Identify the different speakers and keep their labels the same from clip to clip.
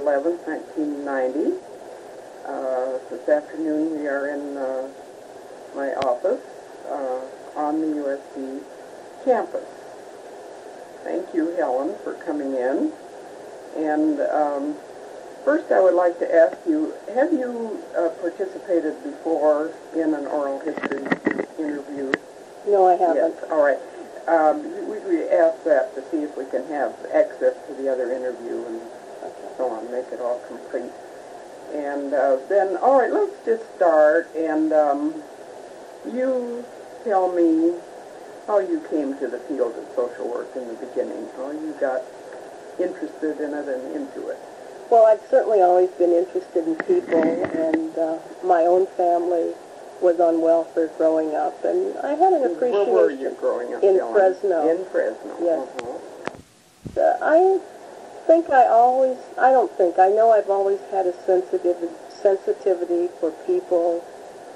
Speaker 1: 11th, 1990. This afternoon we are in my office on the USC campus. Thank you, Helen, for coming in. And first I would like to ask you, have you participated before in an oral history interview?
Speaker 2: No, I haven't.
Speaker 1: Yes, all right. We ask that to see if we can have access to the other interview and so on, make it all complete. And then, all right, let's just start. And you tell me how you came to the field of social work in the beginning, how you got interested in it and into it.
Speaker 2: Well, I've certainly always been interested in people, and my own family was on welfare growing up, and I had an appreciation.
Speaker 1: Where were you growing up?
Speaker 2: In Fresno.
Speaker 1: In Fresno.
Speaker 2: Yes. I know I've always had a sensitivity for people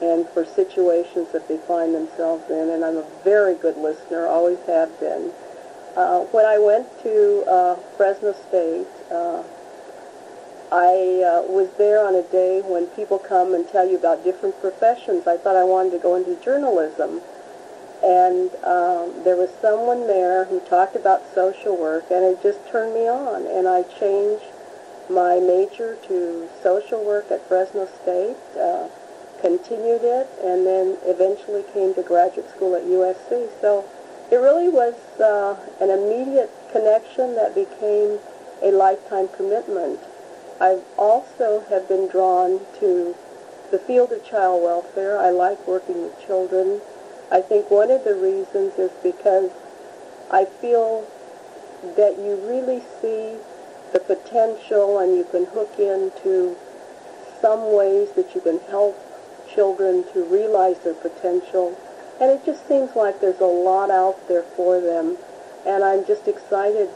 Speaker 2: and for situations that they find themselves in, and I'm a very good listener, always have been. When I went to Fresno State, I was there on a day when people come and tell you about different professions. I thought I wanted to go into journalism. And there was someone there who talked about social work, and it just turned me on. And I changed my major to social work at Fresno State, continued it, and then eventually came to graduate school at USC. So it really was an immediate connection that became a lifetime commitment. I also have been drawn to the field of child welfare. I like working with children. I think one of the reasons is because I feel that you really see the potential and you can hook into some ways that you can help children to realize their potential. And it just seems like there's a lot out there for them. And I'm just excited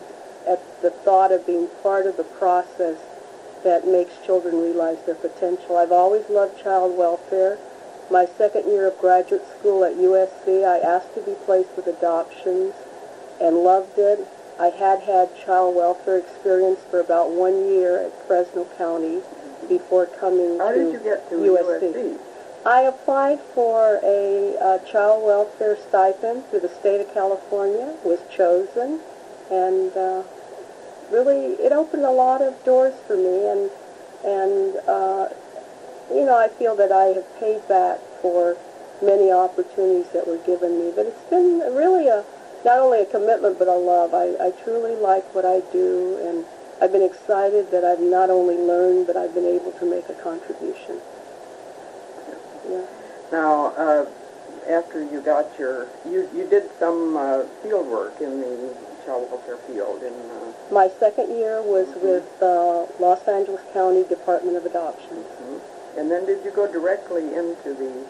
Speaker 2: at the thought of being part of the process that makes children realize their potential. I've always loved child welfare. My second year of graduate school at USC, I asked to be placed with adoptions and loved it. I had child welfare experience for about 1 year at Fresno County before coming
Speaker 1: How
Speaker 2: to
Speaker 1: did you get to
Speaker 2: USC. I applied for a child welfare stipend through the state of California, was chosen, and really it opened a lot of doors for me, and I feel that I have paid back for many opportunities that were given me. But it's been really not only a commitment, but a love. I truly like what I do, and I've been excited that I've not only learned, but I've been able to make a contribution. Yeah.
Speaker 1: Now, after you got you did some field work in the child welfare field.
Speaker 2: My second year was with Los Angeles County Department of Adoptions.
Speaker 1: And then did you go directly into the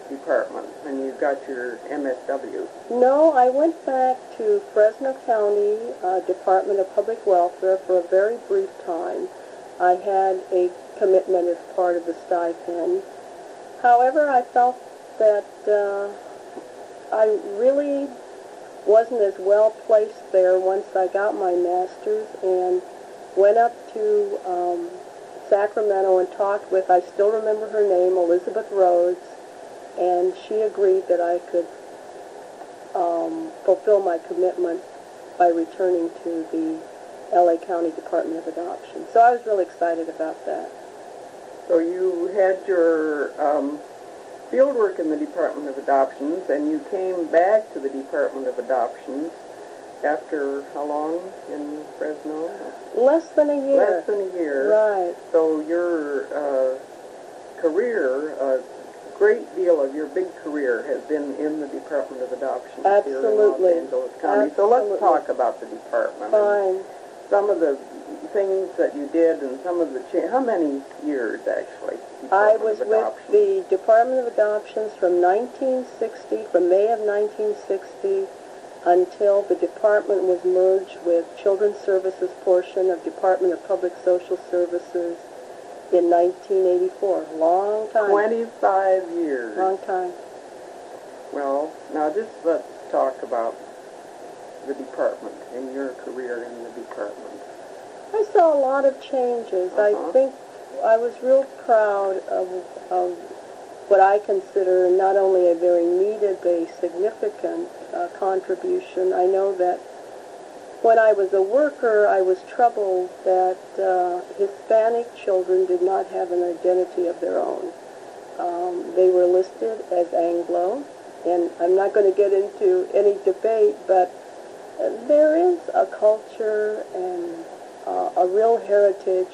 Speaker 1: department when you got your MSW?
Speaker 2: No, I went back to Fresno County Department of Public Welfare for a very brief time. I had a commitment as part of the stipend. However, I felt that I really wasn't as well placed there once I got my master's, and went up to Sacramento and talked with, I still remember her name, Elizabeth Rhodes, and she agreed that I could fulfill my commitment by returning to the LA County Department of Adoption. So I was really excited about that.
Speaker 1: So you had your field work in the Department of Adoptions, and you came back to the Department of Adoptions after how long in Fresno?
Speaker 2: Less than a year.
Speaker 1: Less than a year.
Speaker 2: Right.
Speaker 1: So your career, a great deal of your big career has been in the Department of Adoptions
Speaker 2: Absolutely.
Speaker 1: here in Los Angeles County.
Speaker 2: Absolutely.
Speaker 1: So let's talk about the department.
Speaker 2: Fine.
Speaker 1: Some of the things that you did and some of the how many years actually?
Speaker 2: I was with the Department of Adoptions from 1960, from May of 1960 until the department was merged with Children's Services portion of Department of Public Social Services in 1984. Long time.
Speaker 1: 25 years.
Speaker 2: Long time.
Speaker 1: Well, now just let's talk about the department and your career in the department.
Speaker 2: I saw a lot of changes. I think I was real proud of what I consider not only a very needed, but a significant contribution. I know that when I was a worker, I was troubled that Hispanic children did not have an identity of their own. They were listed as Anglo, and I'm not going to get into any debate, but there is a culture and a real heritage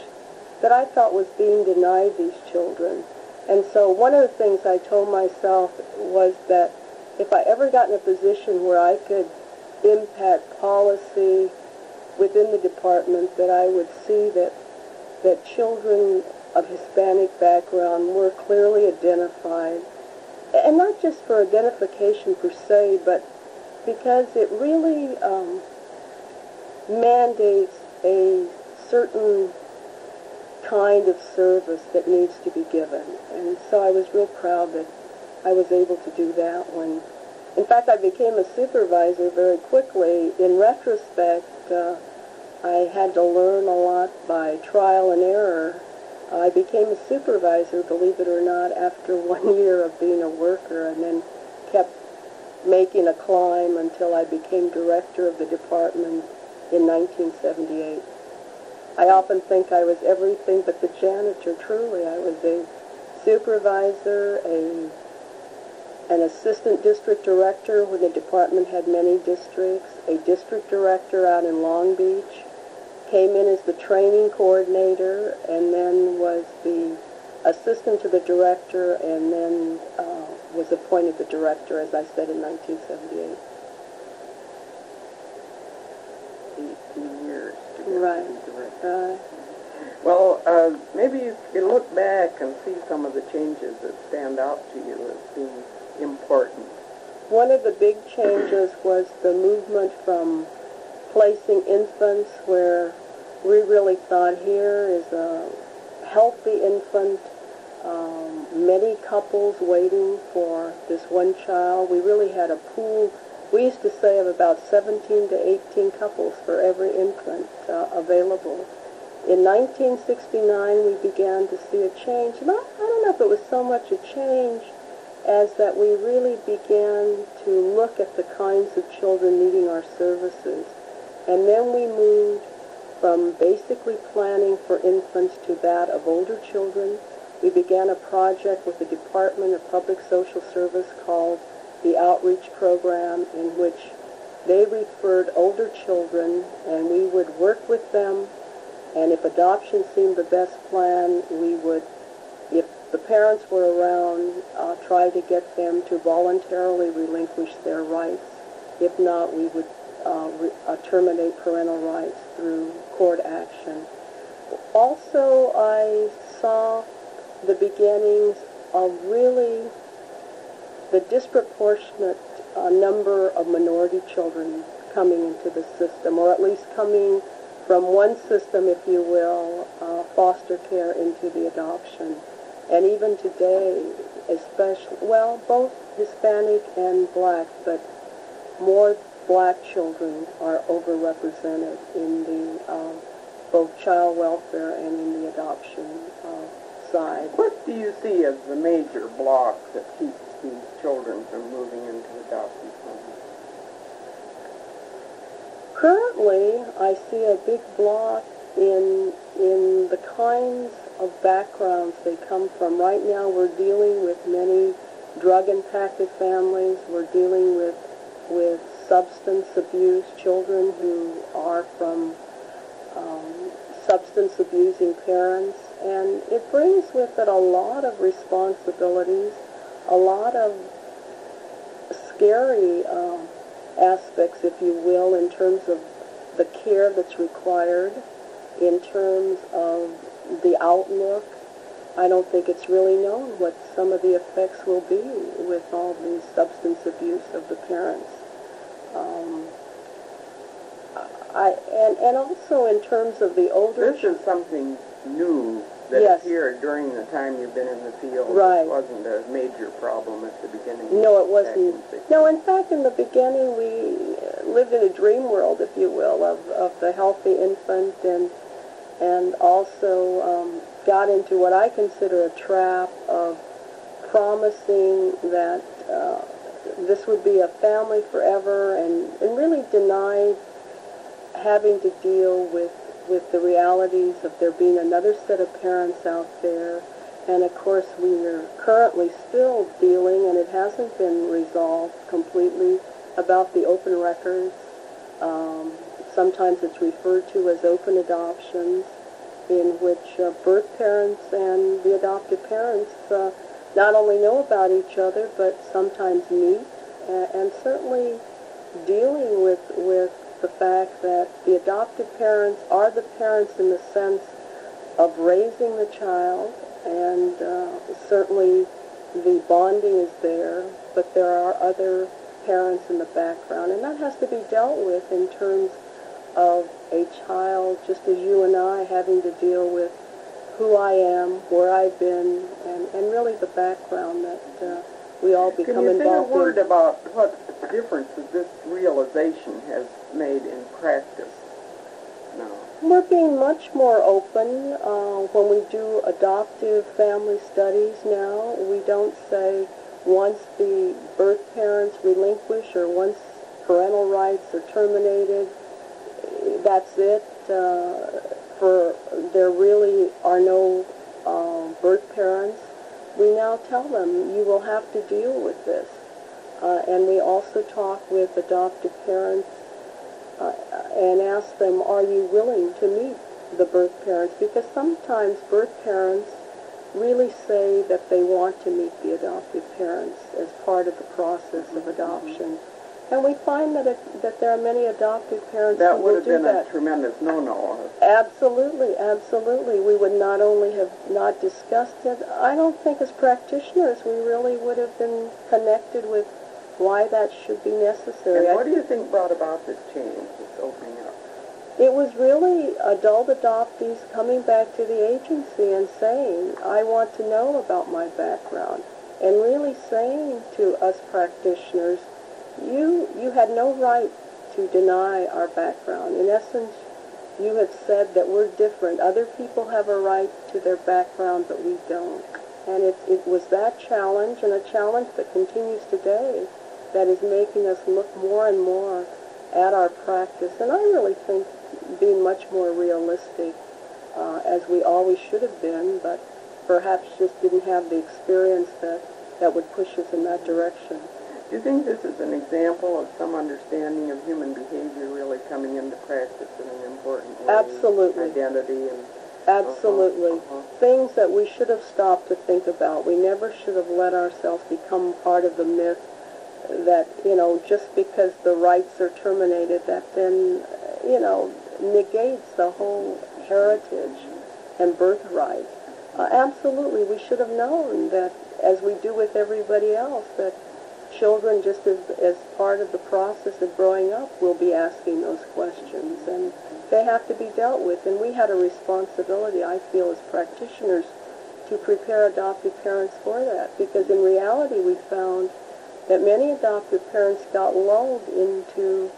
Speaker 2: that I felt was being denied these children. And so one of the things I told myself was that if I ever got in a position where I could impact policy within the department, that I would see that children of Hispanic background were clearly identified, and not just for identification per se, but because it really mandates a certain kind of service that needs to be given. And so I was real proud that I was able to do that when, in fact, I became a supervisor very quickly. In retrospect, I had to learn a lot by trial and error. I became a supervisor, believe it or not, after 1 year of being a worker, and then kept making a climb until I became director of the department in 1978. I often think I was everything but the janitor, truly. I was a supervisor, an assistant district director when the department had many districts, a district director out in Long Beach, came in as the training coordinator, and then was the assistant to the director, and then was appointed the director, as I said, in 1978.
Speaker 1: 18 years to get
Speaker 2: Right.
Speaker 1: to be director. Well, maybe you can look back and see some of the changes that stand out to you as being important.
Speaker 2: One of the big changes was the movement from placing infants where we really thought here is a healthy infant, many couples waiting for this one child. We really had a pool, we used to say, of about 17 to 18 couples for every infant available. In 1969, we began to see a change. I don't know if it was so much a change as that we really began to look at the kinds of children needing our services. And then we moved from basically planning for infants to that of older children. We began a project with the Department of Public Social Service called the Outreach Program, in which they referred older children, and we would work with them, and if adoption seemed the best plan, we would, if the parents were around, try to get them to voluntarily relinquish their rights. If not, we would terminate parental rights through court action. Also, I saw the beginnings of really the disproportionate number of minority children coming into the system, or at least coming from one system, if you will, foster care into the adoption. And even today, especially, well, both Hispanic and black, but more black children are overrepresented in the both child welfare and in the adoption side.
Speaker 1: What do you see as the major block that keeps these children from moving into adoption homes?
Speaker 2: Currently, I see a big block in the kinds of backgrounds they come from. Right now, we're dealing with many drug-impacted families. We're dealing with substance abuse children who are from substance abusing parents, and it brings with it a lot of responsibilities, a lot of scary aspects, if you will, in terms of the care that's required, in terms of the outlook. I don't think it's really known what some of the effects will be with all the substance abuse of the parents. And also in terms of the older...
Speaker 1: This is something new that
Speaker 2: Yes.
Speaker 1: appeared during the time you've been in the field.
Speaker 2: Right.
Speaker 1: It wasn't a major problem at the beginning.
Speaker 2: No, it wasn't.
Speaker 1: Back in the 60s.
Speaker 2: No, in fact, in the beginning, we lived in a dream world, if you will, of the healthy infant, and and also got into what I consider a trap of promising that this would be a family forever, and really denied having to deal with the realities of there being another set of parents out there. And of course we are currently still dealing, and it hasn't been resolved completely, about the open records. Sometimes it's referred to as open adoptions, in which birth parents and the adoptive parents not only know about each other, but sometimes meet, and certainly dealing with the fact that the adoptive parents are the parents in the sense of raising the child, and certainly the bonding is there, but there are other parents in the background, and that has to be dealt with in terms of a child, just as you and I, having to deal with who I am, where I've been, and really the background that we all become involved in.
Speaker 1: Can you say a word about what difference this realization has made in practice now?
Speaker 2: We're being much more open when we do adoptive family studies now. We don't say once the birth parents relinquish or once parental rights are terminated, that's it. For there really are no birth parents. We now tell them, you will have to deal with this. And we also talk with adoptive parents and ask them, are you willing to meet the birth parents? Because sometimes birth parents really say that they want to meet the adoptive parents as part of the process of adoption. And we find that there are many adoptive parents who will do that. That would have been
Speaker 1: a tremendous no-no.
Speaker 2: Absolutely, absolutely. We would not only have not discussed it, I don't think as practitioners we really would have been connected with why that should be necessary.
Speaker 1: And what do you think brought about this change, this opening up?
Speaker 2: It was really adult adoptees coming back to the agency and saying, I want to know about my background, and really saying to us practitioners, you had no right to deny our background. In essence, you have said that we're different. Other people have a right to their background, but we don't. And it was that challenge, and a challenge that continues today, that is making us look more and more at our practice. And I really think being much more realistic, as we always should have been, but perhaps just didn't have the experience that would push us in that direction.
Speaker 1: Do you think this is an example of some understanding of human behavior really coming into practice in an important way?
Speaker 2: Absolutely.
Speaker 1: Identity and...
Speaker 2: Absolutely. Things that we should have stopped to think about. We never should have let ourselves become part of the myth that, just because the rights are terminated, that then, negates the whole heritage and birthright. Absolutely. We should have known that, as we do with everybody else, that children, just as part of the process of growing up, will be asking those questions, and they have to be dealt with. And we had a responsibility, I feel, as practitioners, to prepare adoptive parents for that, because in reality we found that many adoptive parents got lulled into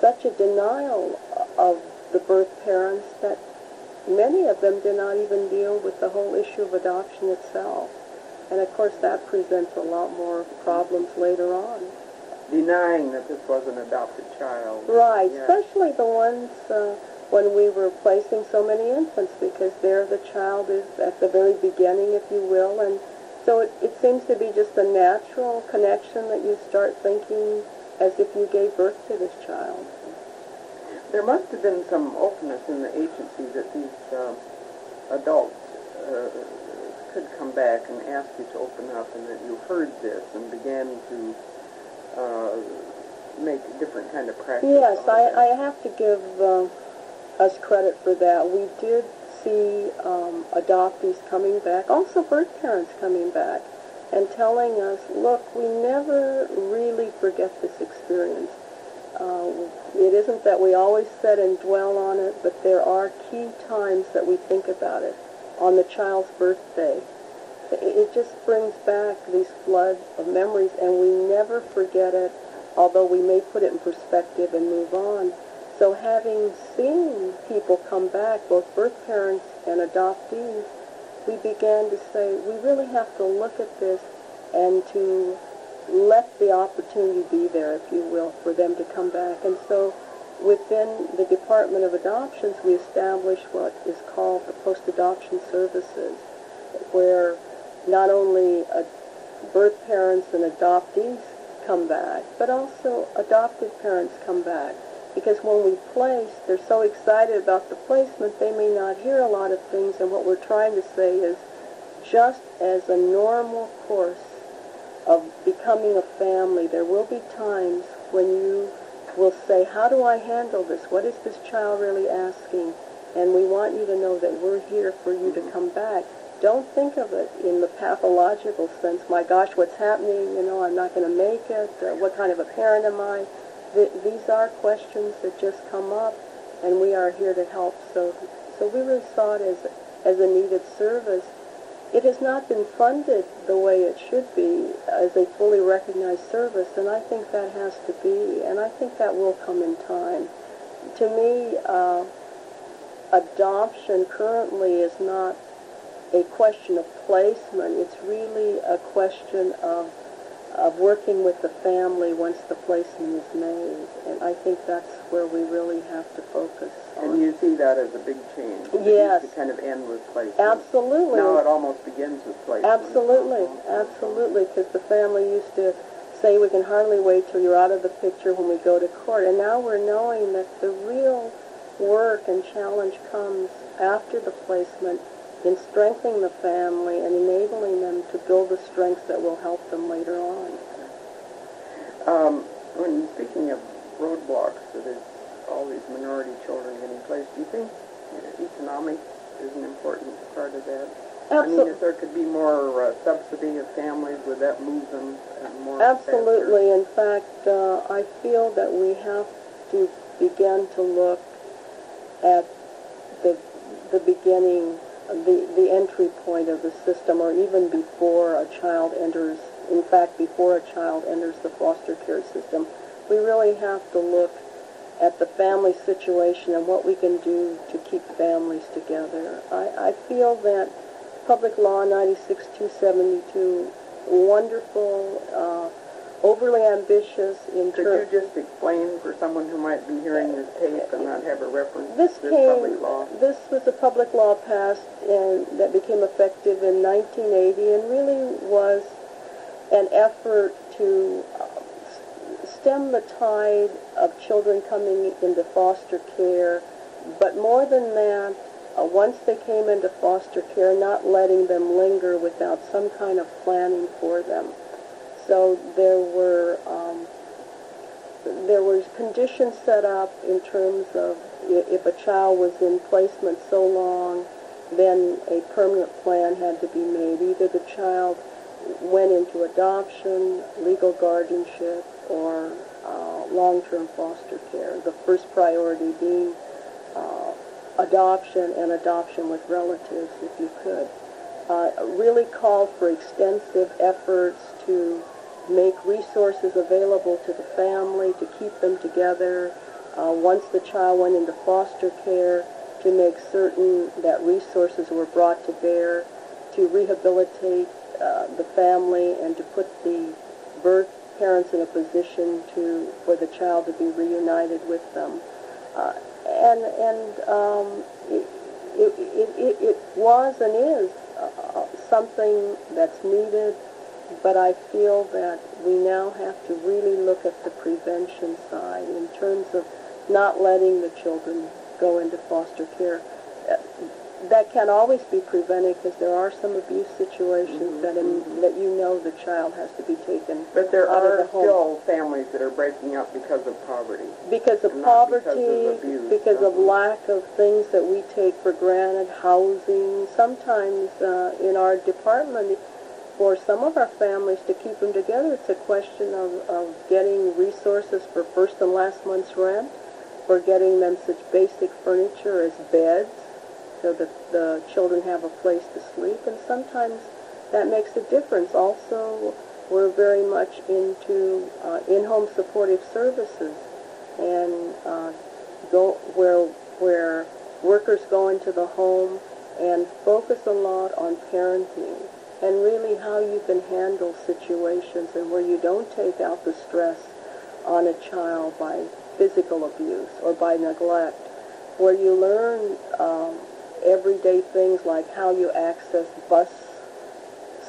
Speaker 2: such a denial of the birth parents that many of them did not even deal with the whole issue of adoption itself. And of course that presents a lot more problems later on.
Speaker 1: Denying that this was an adopted child.
Speaker 2: Right,
Speaker 1: yeah.
Speaker 2: Especially the ones when we were placing so many infants, because there the child is at the very beginning, if you will, and so it seems to be just a natural connection that you start thinking as if you gave birth to this child.
Speaker 1: There must have been some openness in the agency that these adults could come back and ask you to open up, and that you heard this and began to make a different kind of practice.
Speaker 2: Yes, I have to give us credit for that. We did see adoptees coming back, also birth parents coming back, and telling us, look, we never really forget this experience. It isn't that we always sit and dwell on it, but there are key times that we think about it. On the child's birthday, it just brings back these flood of memories, and we never forget it, although we may put it in perspective and move on. so having seen people come back, both birth parents and adoptees, we began to say, we really have to look at this and to let the opportunity be there, if you will, for them to come back. And so within the Department of Adoptions, we established what is called the post-adoption services, where not only birth parents and adoptees come back, but also adoptive parents come back. Because when we place, they're so excited about the placement, they may not hear a lot of things, and what we're trying to say is, just as a normal course of becoming a family, there will be times when you will say, how do I handle this? What is this child really asking? And we want you to know that we're here for you to come back. Don't think of it in the pathological sense, my gosh, what's happening, I'm not going to make it, what kind of a parent am I? These are questions that just come up, and we are here to help. So we really saw it as a needed service. It has not been funded the way it should be as a fully recognized service, and I think that has to be, and I think that will come in time. To me, adoption currently is not a question of placement. It's really a question of working with the family once the placement is made, and I think that's where we really have to focus on.
Speaker 1: And you see that as a big change.
Speaker 2: Yes.
Speaker 1: To kind of end with placement.
Speaker 2: Absolutely.
Speaker 1: Now it almost begins with placement.
Speaker 2: Absolutely, because the family used to say we can hardly wait till you're out of the picture when we go to court, and now we're knowing that the real work and challenge comes after the placement in strengthening the family and enabling them to build the strengths that will help them later on.
Speaker 1: When speaking of roadblocks, so there's all these minority children getting placed, do you think economics is an important part of that? I mean, if there could be more subsidy of families, would that move them more?
Speaker 2: Absolutely.
Speaker 1: faster?
Speaker 2: In fact, I feel that we have to begin to look at the beginning, the entry point of the system, or even before a child enters, in fact, before a child enters the foster care system. We really have to look at the family situation and what we can do to keep families together. I feel that Public Law 96-272, wonderful, overly ambitious in terms...
Speaker 1: Could you just explain for someone who might be hearing this tape and not have a reference
Speaker 2: this
Speaker 1: to this public law?
Speaker 2: This was a public law passed that became effective in 1980 and really was an effort to stem the tide of children coming into foster care, but more than that, once they came into foster care, not letting them linger without some kind of planning for them. So there was conditions set up in terms of if a child was in placement so long, then a permanent plan had to be made. Either the child went into adoption, legal guardianship, or long-term foster care. The first priority being adoption and adoption with relatives, if you could. Really called for extensive efforts to make resources available to the family, to keep them together. Once the child went into foster care, to make certain that resources were brought to bear to rehabilitate the family and to put the birth parents in a position for the child to be reunited with them. It was and is something that's needed, but I feel that we now have to really look at the prevention side in terms of not letting the children go into foster care. That can always be prevented because there are some abuse situations that the child has to be taken
Speaker 1: But there
Speaker 2: out of
Speaker 1: are
Speaker 2: the home.
Speaker 1: still families that are breaking up because of poverty.
Speaker 2: Because of
Speaker 1: and not
Speaker 2: poverty,
Speaker 1: because of abuse.
Speaker 2: because of lack of things that we take for granted, housing. Sometimes in our department, for some of our families to keep them together, it's a question of getting resources for first and last month's rent, for getting them such basic furniture as beds, so that the children have a place to sleep, and sometimes that makes a difference. Also, we're very much into in-home supportive services and where workers go into the home and focus a lot on parenting and really how you can handle situations and where you don't take out the stress on a child by physical abuse or by neglect, where you learn everyday things like how you access bus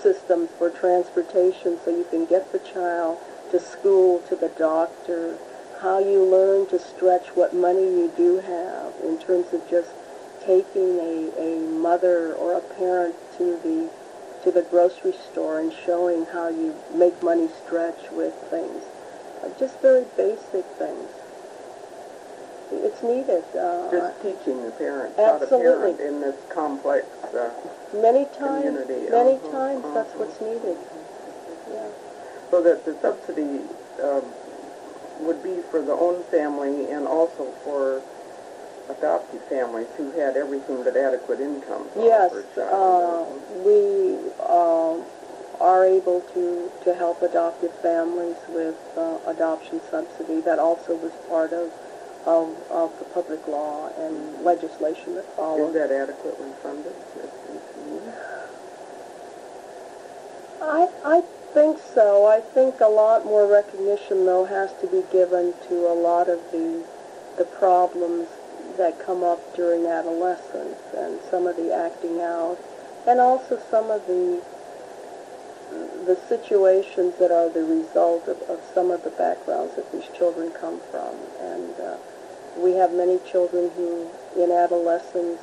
Speaker 2: systems for transportation so you can get the child to school, to the doctor, how you learn to stretch what money you do have in terms of just taking a mother or a parent to the grocery store and showing how you make money stretch with things. Just very basic things. It's needed.
Speaker 1: Just teaching the parents
Speaker 2: absolutely.
Speaker 1: how to parent in this complex community.
Speaker 2: Many times that's what's needed. Yeah.
Speaker 1: So that the subsidy would be for the own family and also for adoptive families who had everything but adequate income.
Speaker 2: Yes, we are able to help adoptive families with adoption subsidy. That also was part of the public law and legislation that followed.
Speaker 1: Is that adequately funded?
Speaker 2: I think so. I think a lot more recognition, though, has to be given to a lot of the problems that come up during adolescence and some of the acting out and also some of the situations that are the result of some of the backgrounds that these children come from. And we have many children who, in adolescence,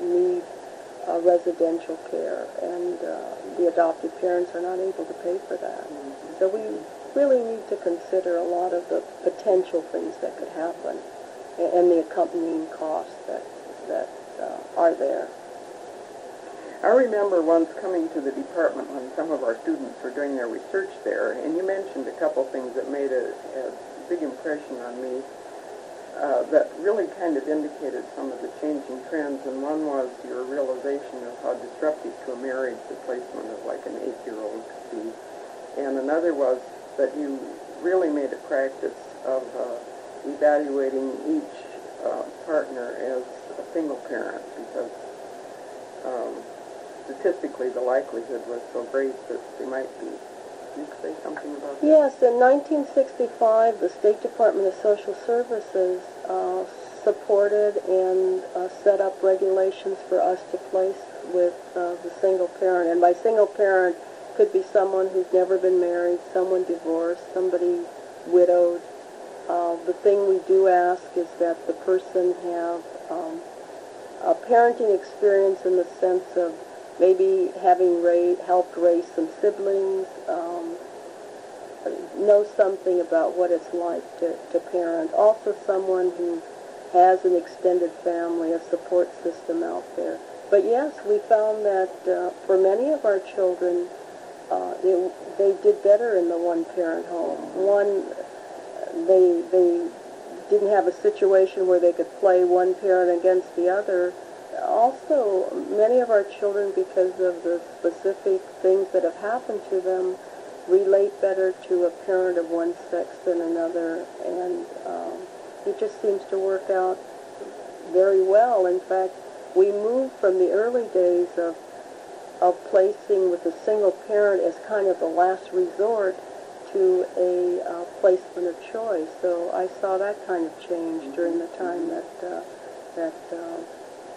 Speaker 2: need residential care, and the adoptive parents are not able to pay for that. So we really need to consider a lot of the potential things that could happen and the accompanying costs that are there.
Speaker 1: I remember once coming to the department when some of our students were doing their research there, and you mentioned a couple things that made a big impression on me that really kind of indicated some of the changing trends, and one was your realization of how disruptive to a marriage the placement of like an 8-year-old could be, and another was that you really made a practice of evaluating each partner as a single parent because statistically the likelihood was so great that they might be. Can you say something about that?
Speaker 2: Yes, in 1965 the State Department of Social Services supported and set up regulations for us to place with the single parent. And by single parent could be someone who's never been married, someone divorced, somebody widowed. The thing we do ask is that the person have a parenting experience in the sense of maybe having helped raise some siblings, know something about what it's like to parent. Also someone who has an extended family, a support system out there. But yes, we found that for many of our children, they did better in the one-parent home. One, they didn't have a situation where they could play one parent against the other. Also, many of our children, because of the specific things that have happened to them, relate better to a parent of one sex than another, and it just seems to work out very well. In fact, we moved from the early days of placing with a single parent as kind of the last resort to a placement of choice. So I saw that kind of change during the time that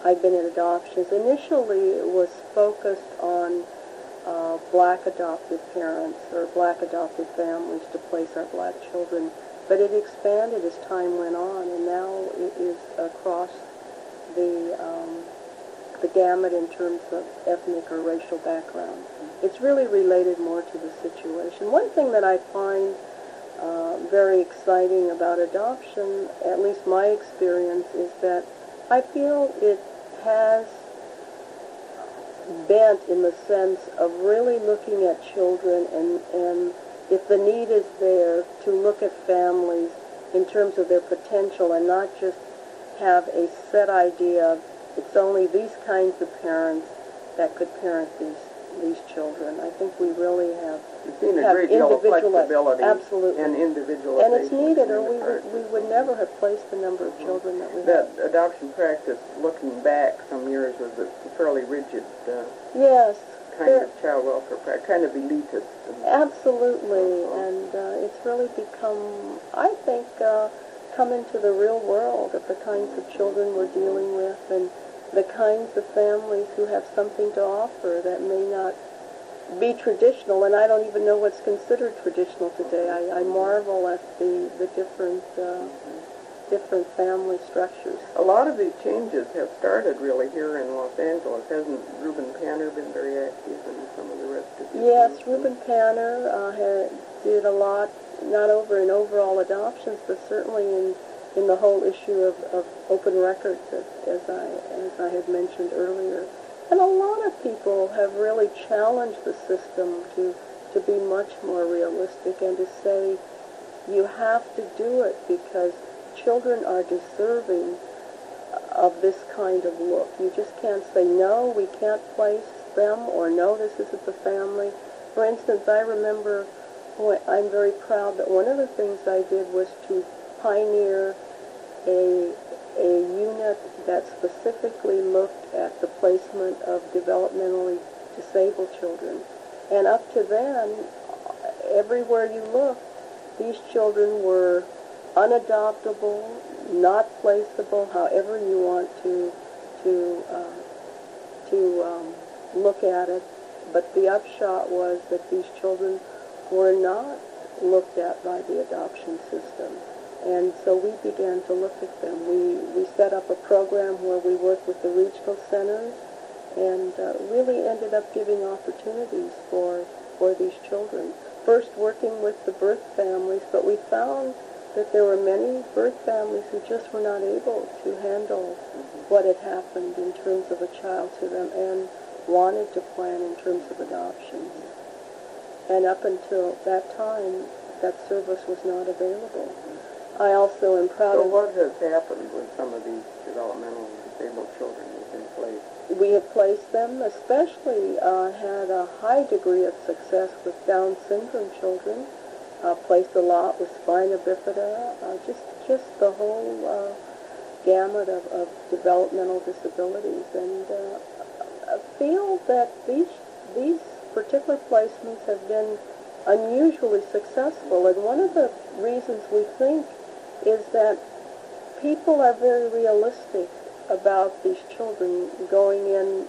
Speaker 2: I've been in adoptions. Initially, it was focused on black adoptive parents or black adoptive families to place our black children, but it expanded as time went on, and now it is across the gamut in terms of ethnic or racial background. It's really related more to the situation. One thing that I find very exciting about adoption, at least my experience, is that I feel it has bent in the sense of really looking at children and if the need is there, to look at families in terms of their potential and not just have a set idea of it's only these kinds of parents that could parent these children. I think we really have
Speaker 1: You've seen a great deal of flexibility
Speaker 2: absolutely,
Speaker 1: and individualization.
Speaker 2: and it's needed, or we would never have placed the number of children that we
Speaker 1: That
Speaker 2: have.
Speaker 1: adoption practice, looking back some years, was a fairly rigid
Speaker 2: Yes.
Speaker 1: kind of child welfare practice, kind of elitist.
Speaker 2: Absolutely, and it's really become, I think, come into the real world of the kinds of children we're dealing with and the kinds of families who have something to offer that may not be traditional, and I don't even know what's considered traditional today. I marvel at the different family structures.
Speaker 1: A lot of these changes have started really here in Los Angeles. Hasn't Reuben Panner been very active and some of the rest of you?
Speaker 2: Yes, Reuben Panner did a lot, not over in overall adoptions, but certainly in the whole issue of open records, as I had mentioned earlier. And a lot of people have really challenged the system to be much more realistic and to say you have to do it because children are deserving of this kind of look. You just can't say, no, we can't place them, or no, this isn't the family. For instance, I remember, I'm very proud that one of the things I did was to pioneer a unit that specifically looked at the placement of developmentally disabled children. And up to then, everywhere you looked, these children were unadoptable, not placeable, however you want to look at it. But the upshot was that these children were not looked at by the adoption system. And so we began to look at them. We set up a program where we worked with the regional centers and really ended up giving opportunities for these children. First working with the birth families, but we found that there were many birth families who just were not able to handle what had happened in terms of a child to them and wanted to plan in terms of adoptions. And up until that time, that service was not available. I also am proud of...
Speaker 1: So what has happened with some of these developmentally disabled children within place?
Speaker 2: We have placed them, especially had a high degree of success with Down syndrome children, placed a lot with spina bifida, just the whole gamut of developmental disabilities. And I feel that these particular placements have been unusually successful. And one of the reasons we think is that people are very realistic about these children going in,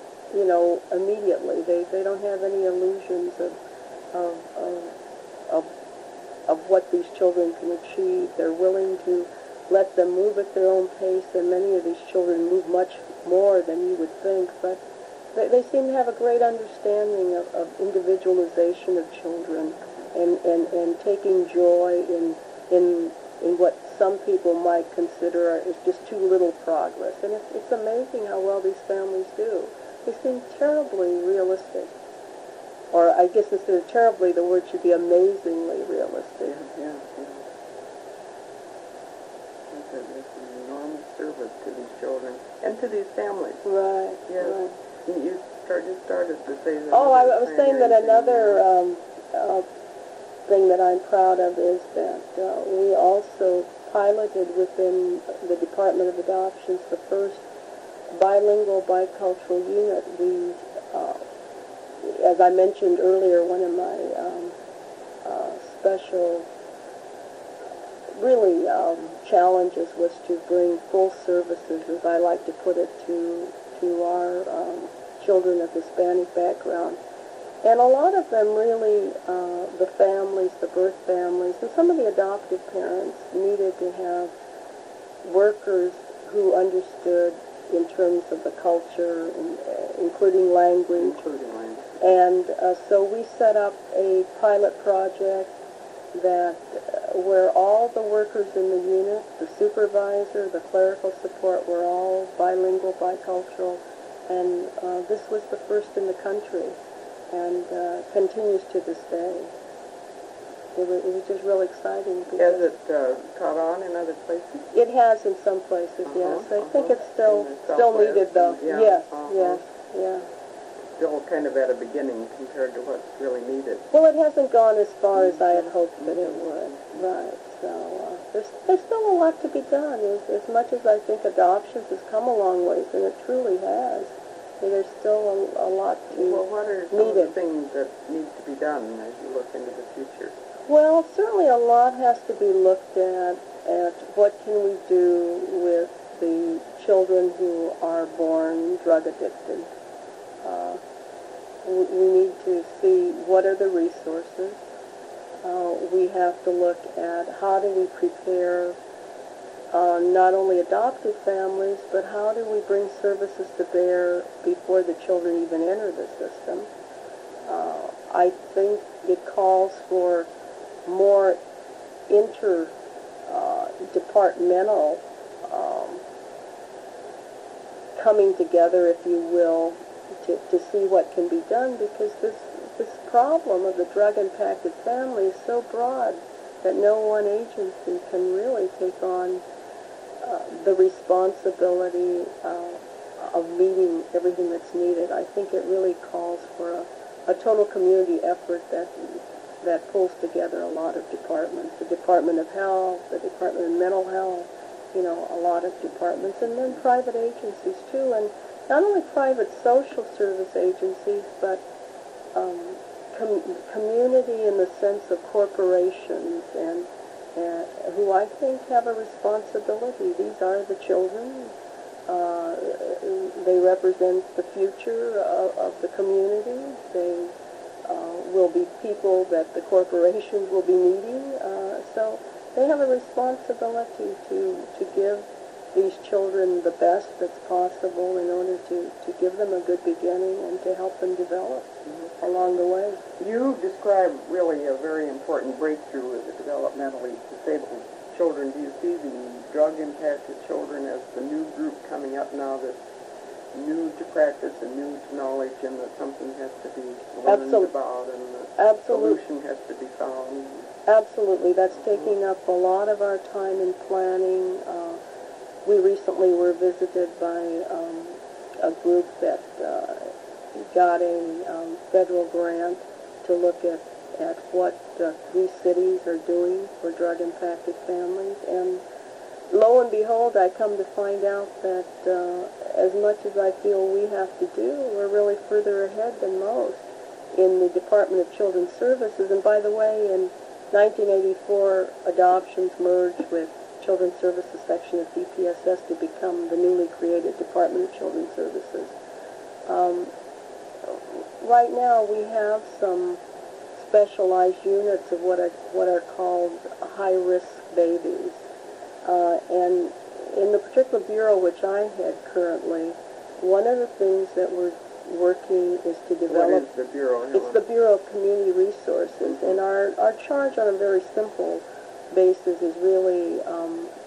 Speaker 2: immediately. They don't have any illusions of what these children can achieve. They're willing to let them move at their own pace, and many of these children move much more than you would think. But they seem to have a great understanding of individualization of children and taking joy in what some people might consider is just too little progress. And it's amazing how well these families do. They seem terribly realistic. Or I guess instead of terribly, the word should be amazingly realistic.
Speaker 1: Yeah. It's an enormous service to these children and to these families.
Speaker 2: Right,
Speaker 1: Yes.
Speaker 2: right.
Speaker 1: You started to say that.
Speaker 2: Oh, I was saying that another thing that I'm proud of is that we also piloted within the Department of Adoptions the first bilingual bicultural unit. We, as I mentioned earlier, one of my special really challenges was to bring full services, as I like to put it, to our children of Hispanic background. And a lot of them really, the families, the birth families, and some of the adoptive parents needed to have workers who understood in terms of the culture, including language. And so we set up a pilot project that where all the workers in the unit, the supervisor, the clerical support, were all bilingual, bicultural, and this was the first in the country, and continues to this day. It was just real exciting.
Speaker 1: Has it caught on in other places?
Speaker 2: It has in some places, yes. I think it's still needed, though.
Speaker 1: Yeah.
Speaker 2: Yes.
Speaker 1: still kind of at a beginning compared to what's really needed.
Speaker 2: Well, it hasn't gone as far as I had hoped that it would. Right. So there's still a lot to be done. As much as I think adoptions has come a long ways, and it truly has, there's still a lot to
Speaker 1: Well, what are some of the things that need to be done as you look into the future?
Speaker 2: Well, certainly a lot has to be looked at what can we do with the children who are born drug addicted. We need to see what are the resources. We have to look at how do we prepare not only adoptive families, but how do we bring services to bear before the children even enter the system. I think it calls for more inter-departmental coming together, if you will, to see what can be done, because this problem of the drug-impacted family is so broad that no one agency can really take on the responsibility of meeting everything that's needed. I think it really calls for a total community effort that pulls together a lot of departments, the Department of Health, the Department of Mental Health, a lot of departments, and then private agencies too, and not only private social service agencies, but community in the sense of corporations and who I think have a responsibility. These are the children. They represent the future of the community. They will be people that the corporations will be needing. So they have a responsibility to give these children the best that's possible in order to give them a good beginning and to help them develop along the way.
Speaker 1: You describe really a very important breakthrough with the developmentally disabled children. Do you see the drug-impacted children as the new group coming up now that's new to practice and new to knowledge, and that something has to be learned about and the solution has to be found?
Speaker 2: Absolutely. That's taking up a lot of our time in planning. We recently were visited by a group that got a federal grant to look at what 3 cities are doing for drug-impacted families. And lo and behold, I come to find out that as much as I feel we have to do, we're really further ahead than most in the Department of Children's Services. And by the way, in 1984, adoptions merged with Children's Services section of DPSS to become the newly created Department of Children's Services. Right now, we have some specialized units of what are called high-risk babies. And in the particular bureau which I head currently, one of the things that we're working is to develop...
Speaker 1: What is the bureau?
Speaker 2: It's the Bureau of Community Resources. And our charge on a very simple basis is really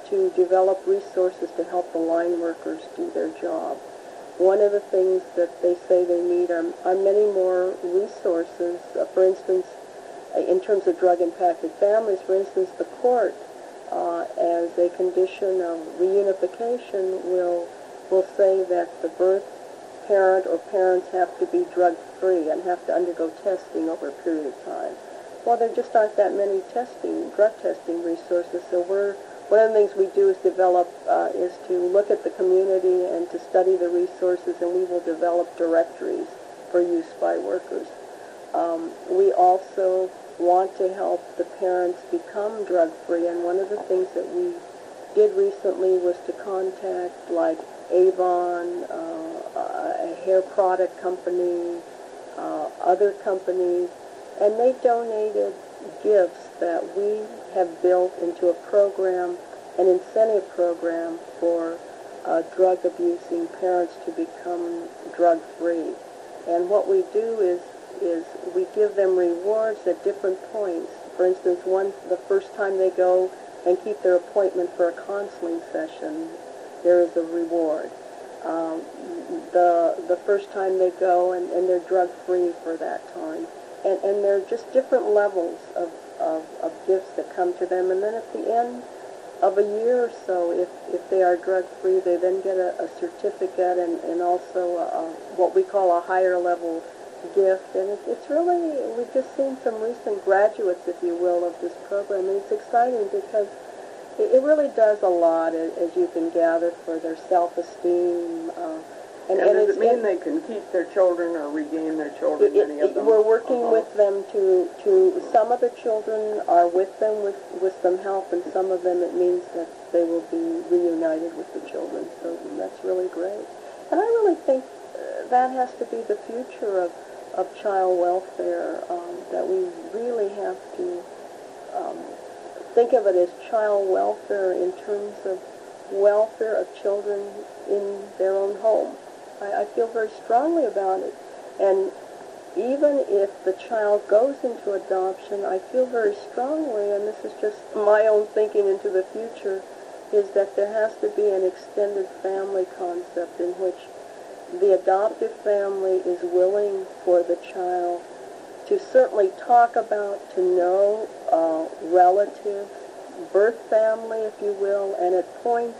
Speaker 2: to develop resources to help the line workers do their job. One of the things that they say they need are many more resources. For instance, in terms of drug-impacted families, for instance, the court, as a condition of reunification, will say that the birth parent or parents have to be drug-free and have to undergo testing over a period of time. Well, there just aren't that many drug testing resources, so one of the things we do is is to look at the community and to study the resources, and we will develop directories for use by workers. We also want to help the parents become drug-free, and one of the things that we did recently was to contact like Avon, a hair product company, other companies, and they donated gifts that we have built into a program, an incentive program for drug-abusing parents to become drug-free. And what we do is we give them rewards at different points. For instance, the first time they go and keep their appointment for a counseling session, there is a reward. The first time they go and they're drug-free for that time. And there are just different levels of gifts that come to them. And then at the end, of a year or so. If they are drug-free, they then get a certificate and also what we call a higher level gift. And it's really, we've just seen some recent graduates, if you will, of this program. And it's exciting because it really does a lot, as you can gather, for their self-esteem.
Speaker 1: And does it mean they can keep their children or regain their children, many of them?
Speaker 2: We're working with them to some of the children are with them with some help, and some of them it means that they will be reunited with the children. So that's really great. And I really think that has to be the future of child welfare, that we really have to think of it as child welfare in terms of welfare of children in their own home. I feel very strongly about it. And even if the child goes into adoption, I feel very strongly, and this is just my own thinking into the future, is that there has to be an extended family concept in which the adoptive family is willing for the child to certainly talk about, to know relatives, birth family, if you will, and at points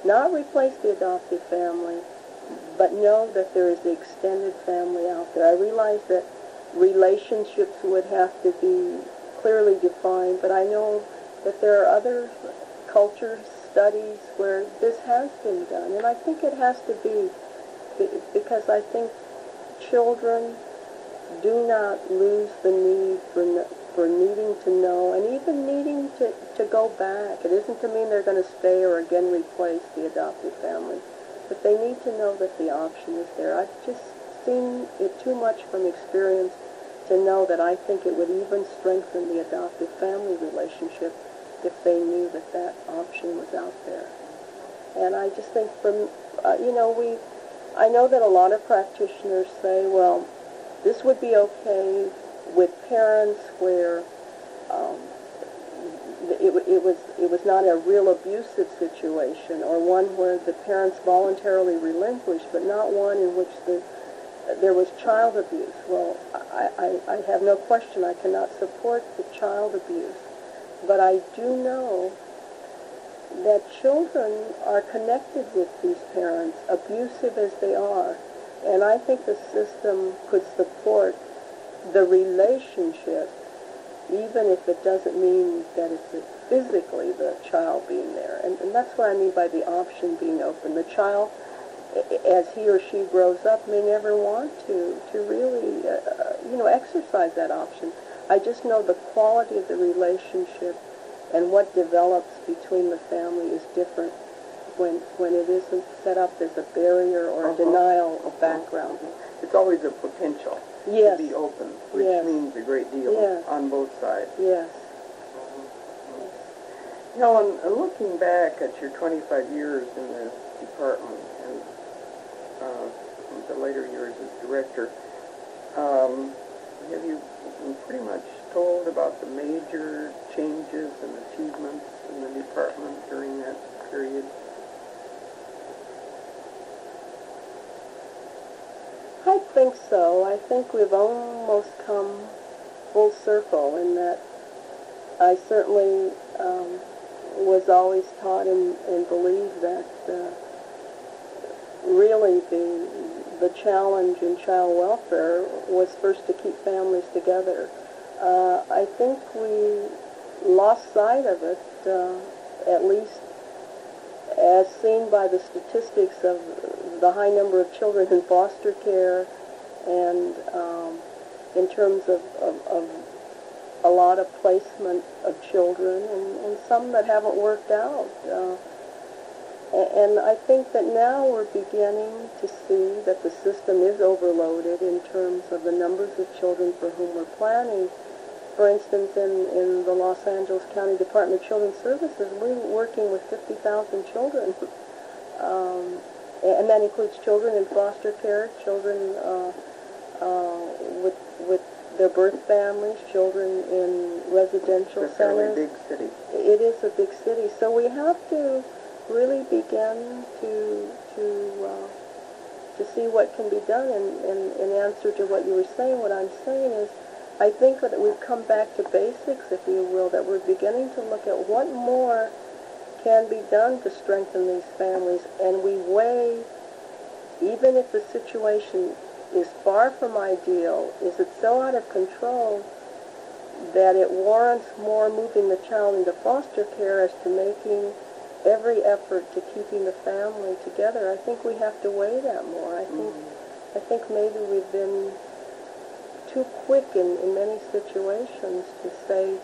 Speaker 2: not replace the adoptive family, but know that there is the extended family out there. I realize that relationships would have to be clearly defined, but I know that there are other culture studies where this has been done, and I think it has to be, because I think children do not lose the need for needing to know and even needing to go back. It isn't to mean they're going to stay or again replace the adoptive family, but they need to know that the option is there. I've just seen it too much from experience to know that I think it would even strengthen the adoptive family relationship if they knew that that option was out there. And I just think from, I know that a lot of practitioners say, well, this would be okay with parents where it was not a real abusive situation, or one where the parents voluntarily relinquished, but not one in which there was child abuse. Well, I have no question I cannot support the child abuse, but I do know that children are connected with these parents, abusive as they are, and I think the system could support the relationship, even if it doesn't mean that it's physically the child being there. And that's what I mean by the option being open. The child, as he or she grows up, may never want to really, exercise that option. I just know the quality of the relationship and what develops between the family is different when it isn't set up as a barrier or a denial of background.
Speaker 1: It's always a potential to be open, which means a great deal on both sides.
Speaker 2: Yes.
Speaker 1: Helen, looking back at your 25 years in the department and the later years as director, have you pretty much told about the major changes and achievements in the department during that period?
Speaker 2: I think so. I think we've almost come full circle in that I certainly was always taught and believed that really the challenge in child welfare was first to keep families together. I think we lost sight of it, at least as seen by the statistics of the high number of children in foster care, and in terms of a lot of placement of children, and some that haven't worked out. And I think that now we're beginning to see that the system is overloaded in terms of the numbers of children for whom we're planning. For instance, in the Los Angeles County Department of Children's Services, we're working with 50,000 children. And that includes children in foster care, children with their birth families, children in residential
Speaker 1: It's a fairly
Speaker 2: centers.
Speaker 1: big city.
Speaker 2: It is a big city. So we have to really begin to see what can be done. And in answer to what you were saying, what I'm saying is, I think that we've come back to basics, if you will, that we're beginning to look at what more can be done to strengthen these families, and we weigh, even if the situation is far from ideal, is it so out of control that it warrants more moving the child into foster care as to making every effort to keeping the family together. I think we have to weigh that more. I think maybe we've been too quick in many situations to say,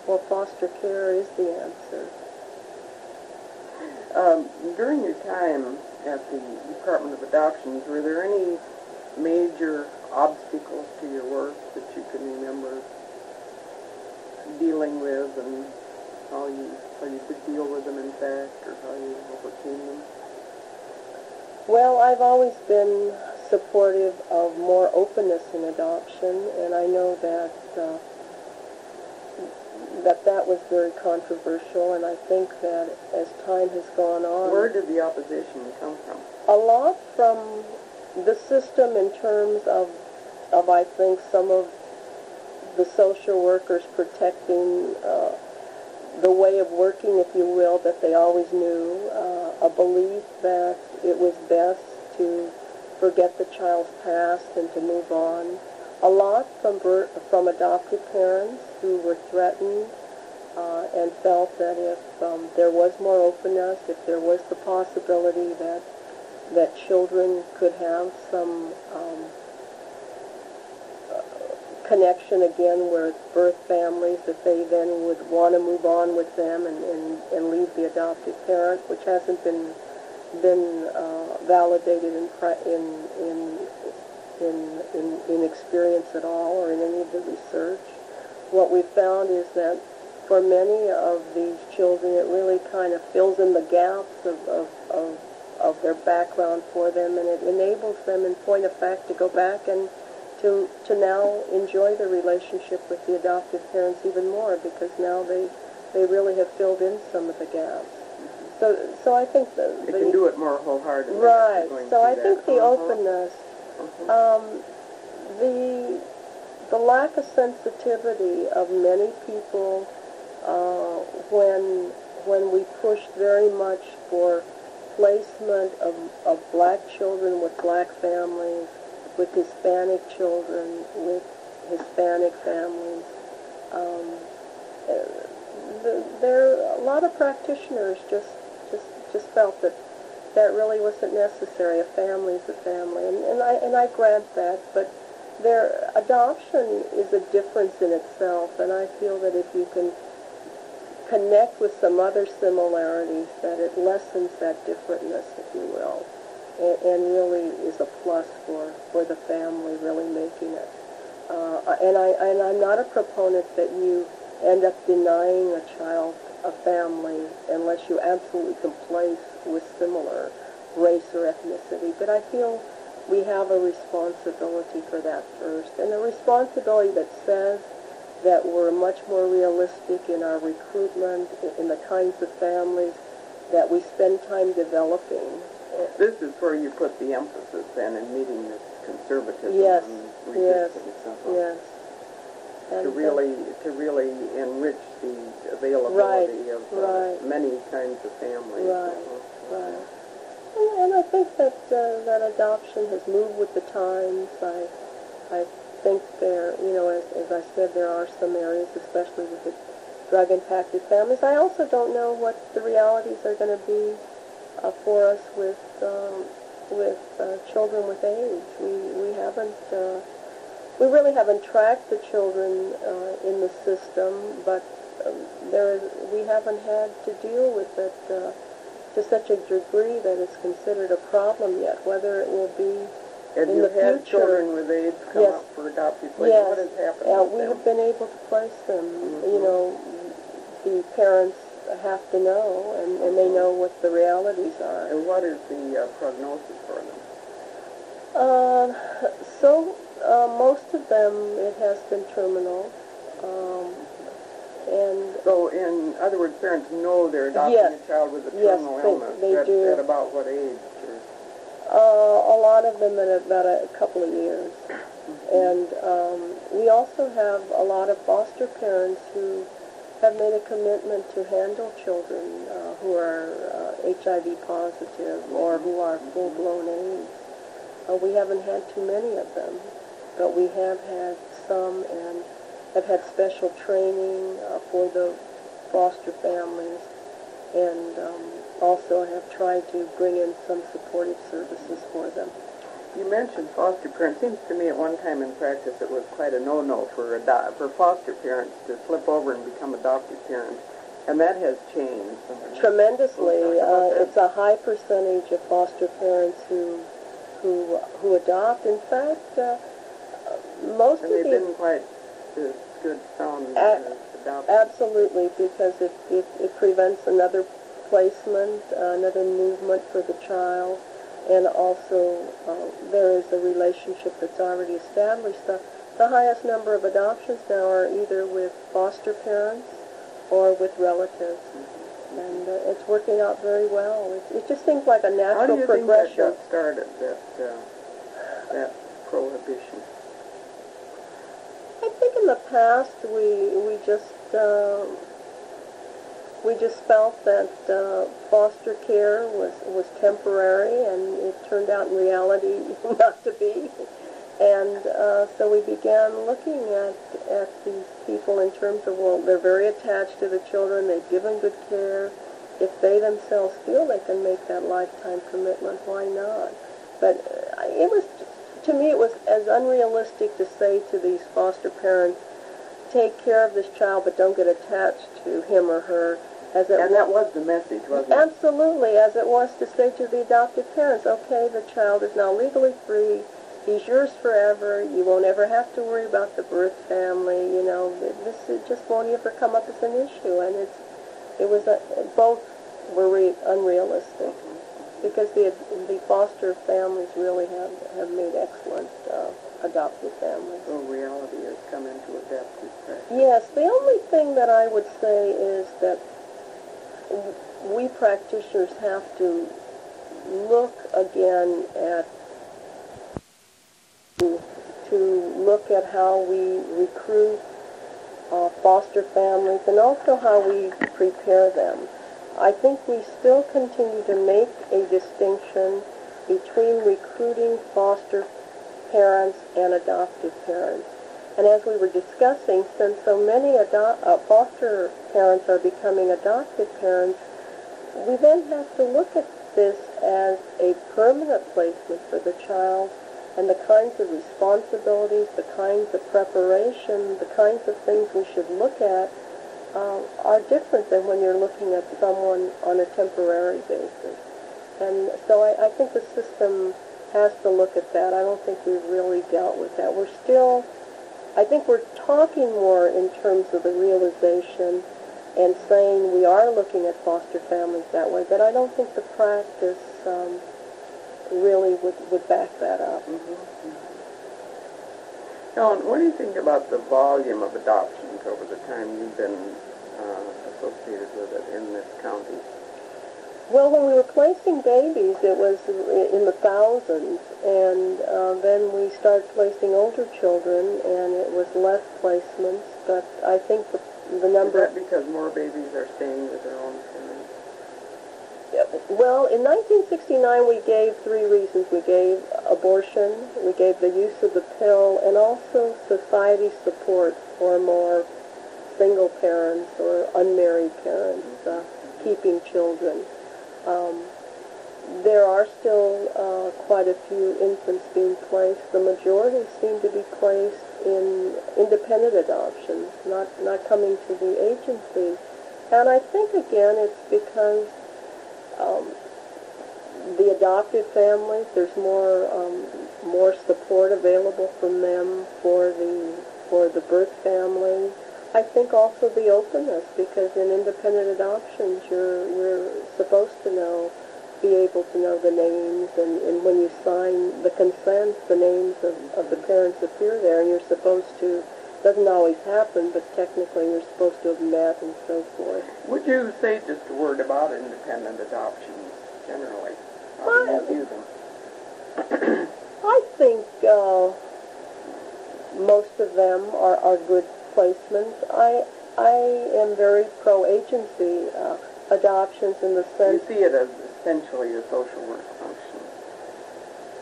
Speaker 2: well, foster care is the answer.
Speaker 1: During your time at the Department of Adoptions, were there any major obstacles to your work that you can remember dealing with, and how you could deal with them, in fact, or how you overcame them?
Speaker 2: Well, I've always been supportive of more openness in adoption, and I know that that was very controversial, and I think that as time has gone on...
Speaker 1: Where did the opposition come from?
Speaker 2: A lot from the system in terms of I think, some of the social workers protecting the way of working, if you will, that they always knew, a belief that it was best to forget the child's past and to move on. A lot from adoptive parents who were threatened and felt that if there was more openness, if there was the possibility that children could have some connection again with birth families, that they then would want to move on with them and leave the adoptive parent, which hasn't been validated in experience at all or in any of the research. What we found is that for many of these children, it really kind of fills in the gaps of their background for them, and it enables them, in point of fact, to go back and to now enjoy the relationship with the adoptive parents even more, because now they really have filled in some of the gaps. So I think
Speaker 1: they can do it more wholeheartedly.
Speaker 2: Right. So I think the openness, the lack of sensitivity of many people when we pushed very much for placement of black children with black families, with Hispanic children, with Hispanic families. A lot of practitioners just felt that really wasn't necessary. A family is a family, and I grant that. But their adoption is a difference in itself, and I feel that if you can connect with some other similarities, that it lessens that differentness, if you will, and really is a plus for the family really making it. And I'm not a proponent that you end up denying a child a family unless you absolutely can place with similar race or ethnicity. But I feel we have a responsibility for that first, and a responsibility that says that we're much more realistic in our recruitment, in the kinds of families that we spend time developing.
Speaker 1: This is where you put the emphasis then in meeting this conservatism
Speaker 2: yes,
Speaker 1: and
Speaker 2: yes,
Speaker 1: resistance.
Speaker 2: yes. And
Speaker 1: to really enrich the availability of many kinds of families.
Speaker 2: Right. And I think that adoption has moved with the times. I think there, as I said, there are some areas, especially with the drug-impacted families. I also don't know what the realities are going to be for us with children with AIDS. We really haven't tracked the children in the system, but we haven't had to deal with it to such a degree that it's considered a problem yet. Whether it will be
Speaker 1: in the future. Have you had children with AIDS come up for adoptive placement?
Speaker 2: Yes.
Speaker 1: What has happened with
Speaker 2: we
Speaker 1: them?
Speaker 2: have been able to place them. The parents have to know, and they know what the realities are.
Speaker 1: And what is the prognosis for them?
Speaker 2: Most of them, it has been terminal.
Speaker 1: So, in other words, parents know they're adopting a child with a terminal illness.
Speaker 2: They do.
Speaker 1: At about what age?
Speaker 2: A lot of them at about a couple of years. And we also have a lot of foster parents who have made a commitment to handle children who are HIV positive or who are full-blown AIDS. We haven't had too many of them, but we have had some and have had special training for the foster families, and also have tried to bring in some supportive services for them.
Speaker 1: You mentioned foster parents. Seems to me at one time in practice it was quite a no-no for foster parents to slip over and become adoptive parents, and that has changed.
Speaker 2: Tremendously. It's a high percentage of foster parents who adopt. In fact, most of
Speaker 1: they've
Speaker 2: the...
Speaker 1: been quite good sound adoption.
Speaker 2: Absolutely, because it prevents another placement, another movement for the child, and also there is a relationship that's already established. The highest number of adoptions now are either with foster parents or with relatives, and it's working out very well. It just seems like a natural progression.
Speaker 1: How do you think that got started, that prohibition?
Speaker 2: I think in the past we just felt that foster care was temporary, and it turned out in reality not to be. And so we began looking at these people in terms of, well, they're very attached to the children, they've given good care. If they themselves feel they can make that lifetime commitment, why not? But to me, it was as unrealistic to say to these foster parents, take care of this child, but don't get attached to him or her. And
Speaker 1: that was the message, wasn't it?
Speaker 2: Absolutely, as it was to say to the adoptive parents, okay, the child is now legally free, he's yours forever, you won't ever have to worry about the birth family, this just won't ever come up as an issue, and both were unrealistic, because the foster families really have made excellent adoptive families.
Speaker 1: So reality has come into adoptive practice.
Speaker 2: Yes, the only thing that I would say is that we practitioners have to look again look at how we recruit foster families and also how we prepare them. I think we still continue to make a distinction between recruiting foster parents and adoptive parents. And as we were discussing, since so many foster parents are becoming adoptive parents, we then have to look at this as a permanent placement for the child, and the kinds of responsibilities, the kinds of preparation, the kinds of things we should look at are different than when you're looking at someone on a temporary basis. And so I think the system has to look at that. I don't think we've really dealt with that. I think we're talking more in terms of the realization and saying we are looking at foster families that way, but I don't think the practice really would back that up.
Speaker 1: Helen, what do you think about the volume of adoptions over the time you've been associated with it in this county?
Speaker 2: Well, when we were placing babies, it was in the thousands, and then we started placing older children, and it was less placements, but I think the number...
Speaker 1: Is that because more babies are staying with their own parents?
Speaker 2: Well, in 1969, we gave 3 reasons. We gave abortion, we gave the use of the pill, and also society support for more single parents or unmarried parents keeping children. There are still quite a few infants being placed. The majority seem to be placed in independent adoptions, not coming to the agency. And I think, again, it's because the adopted families, there's more support available from them for the birth family. I think also the openness, because in independent adoptions you're supposed to be able to know the names, and when you sign the consent, the names of the parents appear there, and you're supposed to, doesn't always happen, but technically you're supposed to have met and so forth.
Speaker 1: Would you say just a word about independent adoptions generally? How do you view them?
Speaker 2: I think most of them are good placements. I am very pro-agency adoptions in the sense...
Speaker 1: You see it as essentially a social work function,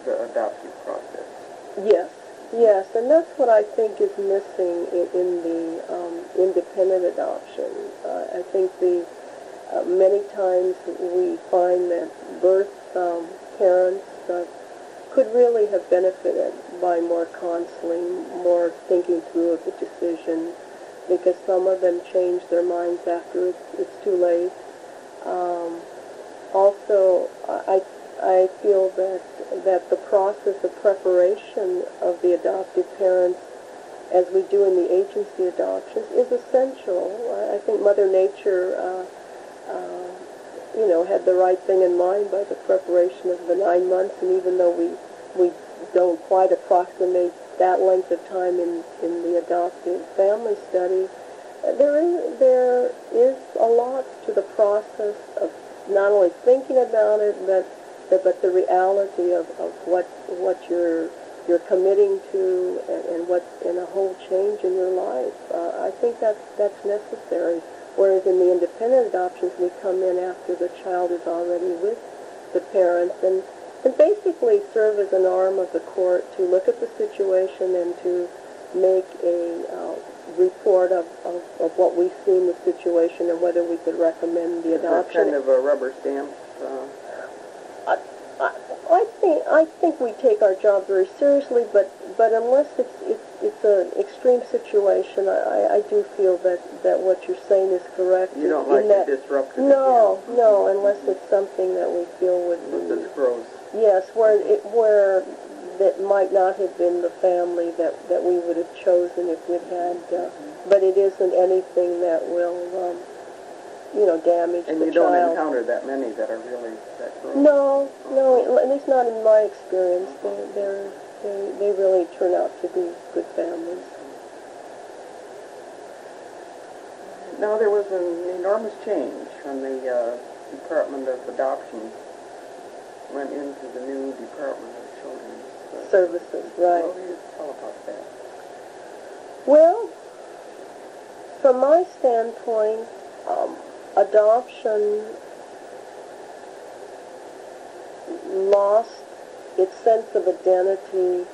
Speaker 1: the adoptive process.
Speaker 2: Yes, yes, and that's what I think is missing in the independent adoption. I think many times we find that birth parents could really have benefited by more counseling, more thinking through of the decision, because some of them change their minds after it's too late. Also, I feel that the process of preparation of the adoptive parents, as we do in the agency adoptions, is essential. I think Mother Nature, had the right thing in mind by the preparation of the 9 months, and even though we don't quite approximate that length of time in the adoptive family study, there is a lot to the process of not only thinking about it, but the reality of what you're committing to and a whole change in your life. I think that's necessary. Whereas in the independent adoptions, we come in after the child is already with the parents and basically serve as an arm of the court to look at the situation and to make a report of what we see in the situation and whether we could recommend the adoption.
Speaker 1: Kind of a rubber stamp.
Speaker 2: I think we take our job very seriously, but unless it's an extreme situation, I do feel that what you're saying is correct.
Speaker 1: You don't like to disrupt it.
Speaker 2: No, unless it's something that we feel would be...
Speaker 1: This grows.
Speaker 2: Yes, where that might not have been the family that we would have chosen if we'd had, but it isn't anything that will, damage the child.
Speaker 1: And you don't encounter that many that are really that gross.
Speaker 2: No, at least not in my experience. They really turn out to be good families.
Speaker 1: Now, there was an enormous change when the Department of Adoption went into the new Department of Children's
Speaker 2: Services, right.
Speaker 1: What do you tell about that?
Speaker 2: Well, from my standpoint, adoption lost its sense of identity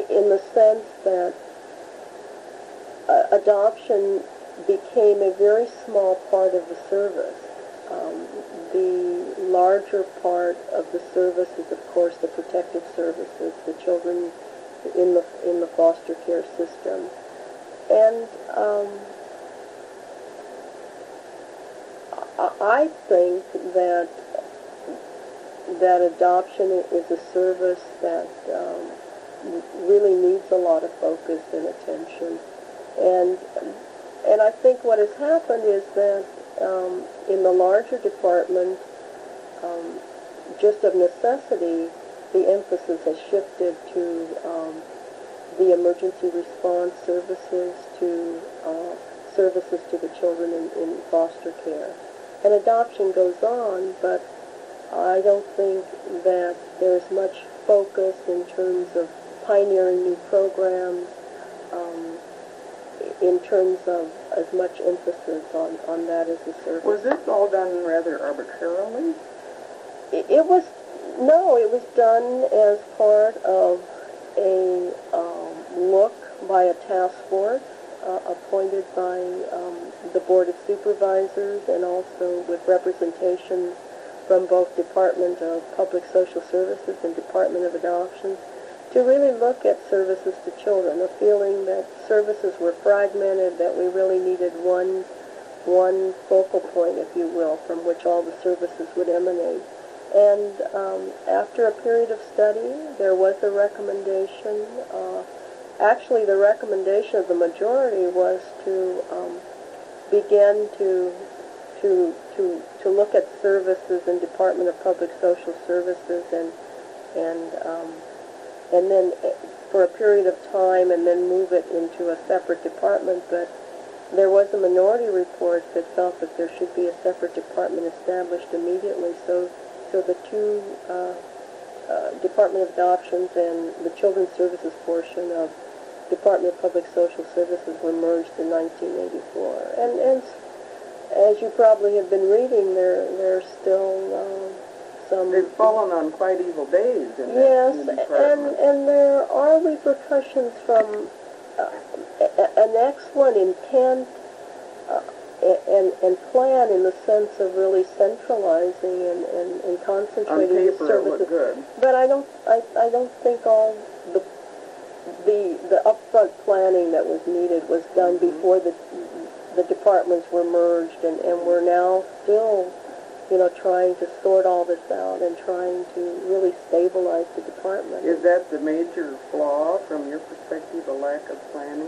Speaker 2: in the sense that adoption became a very small part of the service. The larger part of the service is, of course, the protective services, the children in the foster care system. And I think that adoption is a service that really needs a lot of focus and attention. And I think what has happened is that in the larger department, just of necessity, the emphasis has shifted to the emergency response services, to services to the children in foster care. And adoption goes on, but I don't think that there's much focus in terms of pioneering new programs, in terms of as much emphasis on that as a service.
Speaker 1: Was this all done rather arbitrarily?
Speaker 2: It was done as part of a look by a task force appointed by the Board of Supervisors, and also with representation from both Department of Public Social Services and Department of Adoptions, to really look at services to children, a feeling that services were fragmented, that we really needed one focal point, if you will, from which all the services would emanate. And after a period of study, there was a recommendation. Actually, the recommendation of the majority was to begin to look at services in Department of Public Social Services and then for a period of time and then move it into a separate department. But there was a minority report that felt that there should be a separate department established immediately. So the two Department of Adoptions and the Children's Services portion of Department of Public Social Services were merged in 1984. And as you probably have been reading, there's still some...
Speaker 1: They've fallen on quite evil days in that
Speaker 2: yes,
Speaker 1: new department.
Speaker 2: and there are repercussions from an excellent intent and plan in the sense of really centralizing and concentrating
Speaker 1: on
Speaker 2: the
Speaker 1: paper,
Speaker 2: services.
Speaker 1: it looked good.
Speaker 2: But I don't think all the upfront planning that was needed was done before the departments were merged, and we're now still, trying to sort all this out and trying to really stabilize the department.
Speaker 1: Is that the major flaw from your perspective, a lack of planning?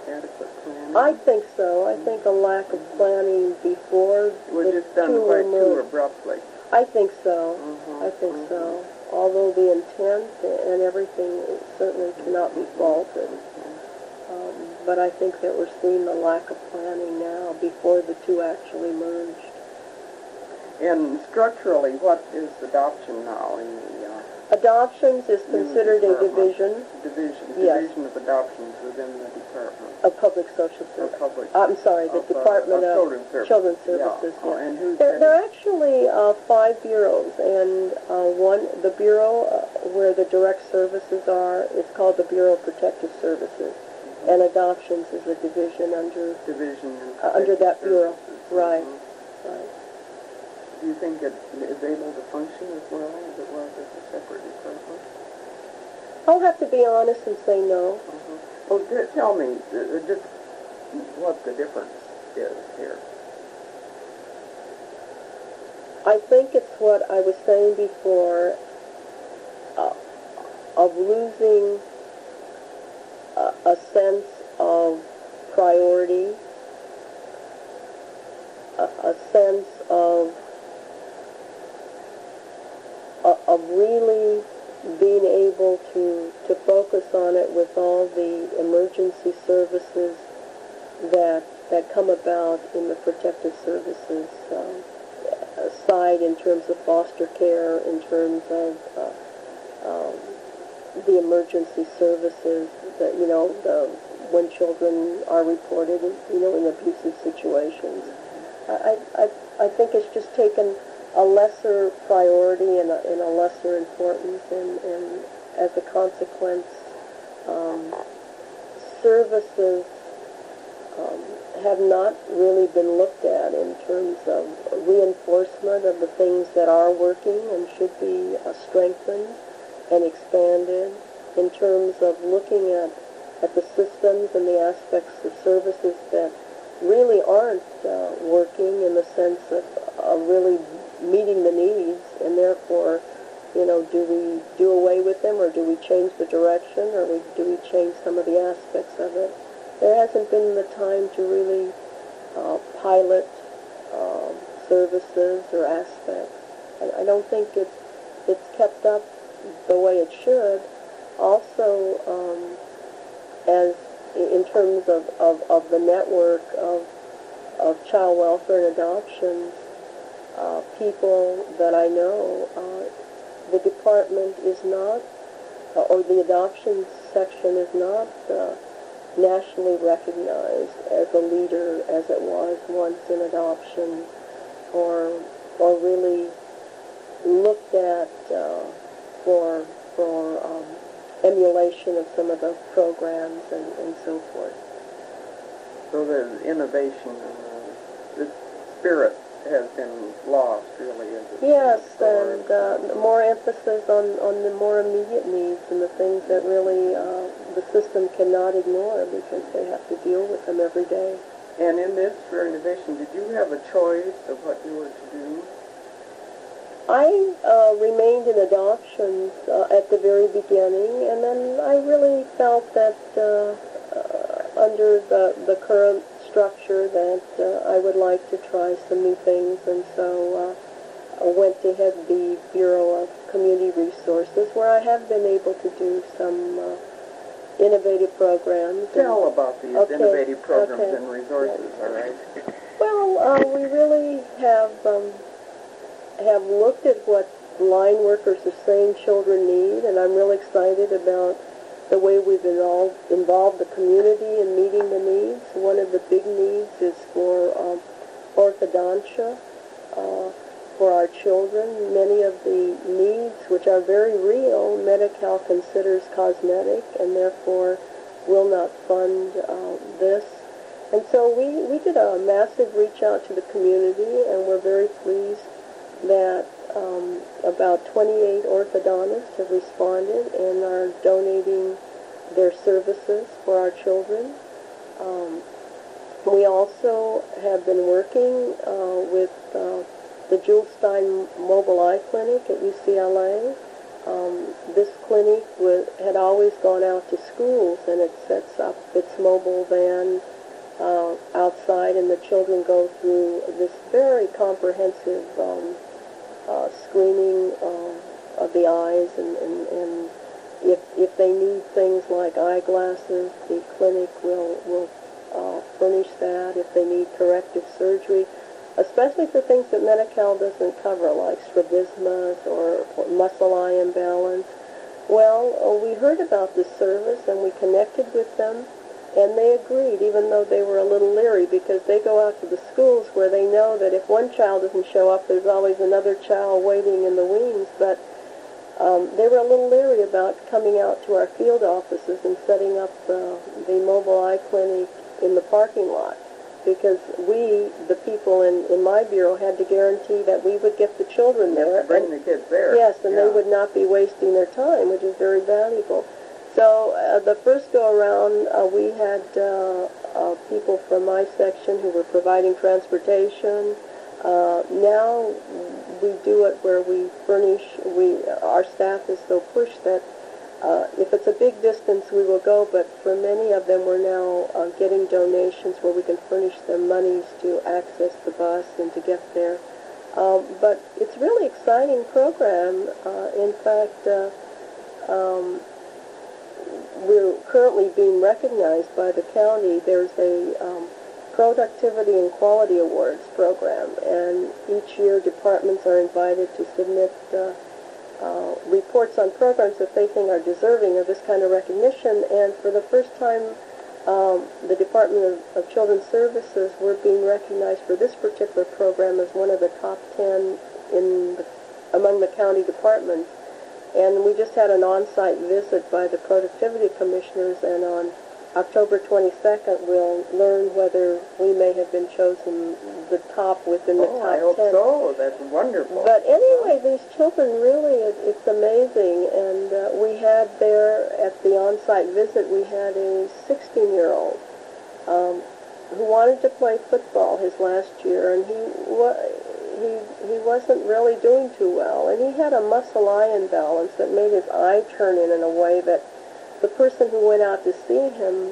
Speaker 1: Adequate planning?
Speaker 2: I think so. I think a lack of planning before
Speaker 1: We're
Speaker 2: the
Speaker 1: just done
Speaker 2: two
Speaker 1: quite
Speaker 2: were
Speaker 1: too
Speaker 2: merged.
Speaker 1: abruptly.
Speaker 2: I think so.
Speaker 1: Mhm,
Speaker 2: I think so. Although the intent and everything certainly cannot be faulted. But I think that we're seeing the lack of planning now before the two actually merged.
Speaker 1: And structurally, what is adoption now in the
Speaker 2: Adoptions is considered a
Speaker 1: department?
Speaker 2: division. Yes.
Speaker 1: Division of adoptions within the department.
Speaker 2: Of public social service.
Speaker 1: Public.
Speaker 2: I'm sorry, the Department of Children's Services.
Speaker 1: Yeah. Oh, and who's
Speaker 2: There are actually 5 bureaus, and the bureau where the direct services are is called the Bureau of Protective Services, and adoptions is a division under under that bureau. Right. Right.
Speaker 1: Do you think it is able to function as well as it was as a separate department?
Speaker 2: I'll have to be honest and say no.
Speaker 1: Well, tell me just what the difference is here.
Speaker 2: I think it's what I was saying before, of losing a sense of priority, a sense of really being able to focus on it with all the emergency services that come about in the protective services side, in terms of foster care, in terms of the emergency services that when children are reported in abusive situations. I think it's just taken a lesser priority and a lesser importance, and as a consequence, services have not really been looked at in terms of reinforcement of the things that are working and should be strengthened and expanded, in terms of looking at the systems and the aspects of services that really aren't working in the sense of really meeting the needs, and therefore, do we do away with them, or do we change the direction, or do we change some of the aspects of it? There hasn't been the time to really pilot services or aspects. I don't think it's kept up the way it should. Also, as in terms of the network of child welfare and adoptions, people that I know, the department is not, or the adoption section is not nationally recognized as a leader as it was once in adoption, or really looked at for emulation of some of the programs and so forth.
Speaker 1: So the innovation and the spirit has been lost, really, as it
Speaker 2: yes, and more emphasis on the more immediate needs and the things that really the system cannot ignore, because they have to deal with them every day.
Speaker 1: And in this renovation, did you have a choice of what you were to do?
Speaker 2: I remained in adoptions at the very beginning, and then I really felt that under the current structure that I would like to try some new things, and so I went to head the Bureau of Community Resources, where I have been able to do some innovative programs.
Speaker 1: Tell about these innovative programs and resources, all right?
Speaker 2: Well, we really have looked at what line workers are saying children need, and I'm real excited about the way we've involved the community in meeting the needs. One of the big needs is for orthodontia for our children. Many of the needs, which are very real, Medi-Cal considers cosmetic and therefore will not fund this. And so we did a massive reach out to the community, and we're very pleased that about 28 orthodontists have responded and are donating their services for our children. We also have been working with the Jules Stein Mobile Eye Clinic at UCLA. This clinic had always gone out to schools, and it sets up its mobile van outside, and the children go through this very comprehensive screening of the eyes, and if they need things like eyeglasses, the clinic will furnish that. If they need corrective surgery, especially for things that Medi-Cal doesn't cover, like strabismus or muscle-eye imbalance. Well, we heard about this service, and we connected with them, and they agreed, even though they were a little leery, because they go out to the schools where they know that if one child doesn't show up, there's always another child waiting in the wings. But they were a little leery about coming out to our field offices and setting up the mobile eye clinic in the parking lot, because we, the people in my bureau, had to guarantee that we would get the children there.
Speaker 1: Bring the kids there.
Speaker 2: Yes, and they would not be wasting their time, which is very valuable. So the first go-around, we had people from my section who were providing transportation. Now we do it where we furnish, our staff is so pushed that if it's a big distance, we will go, but for many of them, we're now getting donations where we can furnish them monies to access the bus and to get there. But it's a really exciting program. In fact, we're currently being recognized by the county. There's a Productivity and Quality Awards program, and each year departments are invited to submit reports on programs that they think are deserving of this kind of recognition. And for the first time, the Department of Children's Services, we're being recognized for this particular program as one of the top 10 among the county departments. And we just had an on-site visit by the productivity commissioners, and on October 22nd, we'll learn whether we may have been chosen the top within the top 10.
Speaker 1: I hope so. That's wonderful.
Speaker 2: But anyway, these children really, it's amazing. And we had there at the on-site visit, we had a 16-year-old who wanted to play football his last year, and he wasn't really doing too well. And he had a muscle-eye imbalance that made his eye turn in a way that the person who went out to see him,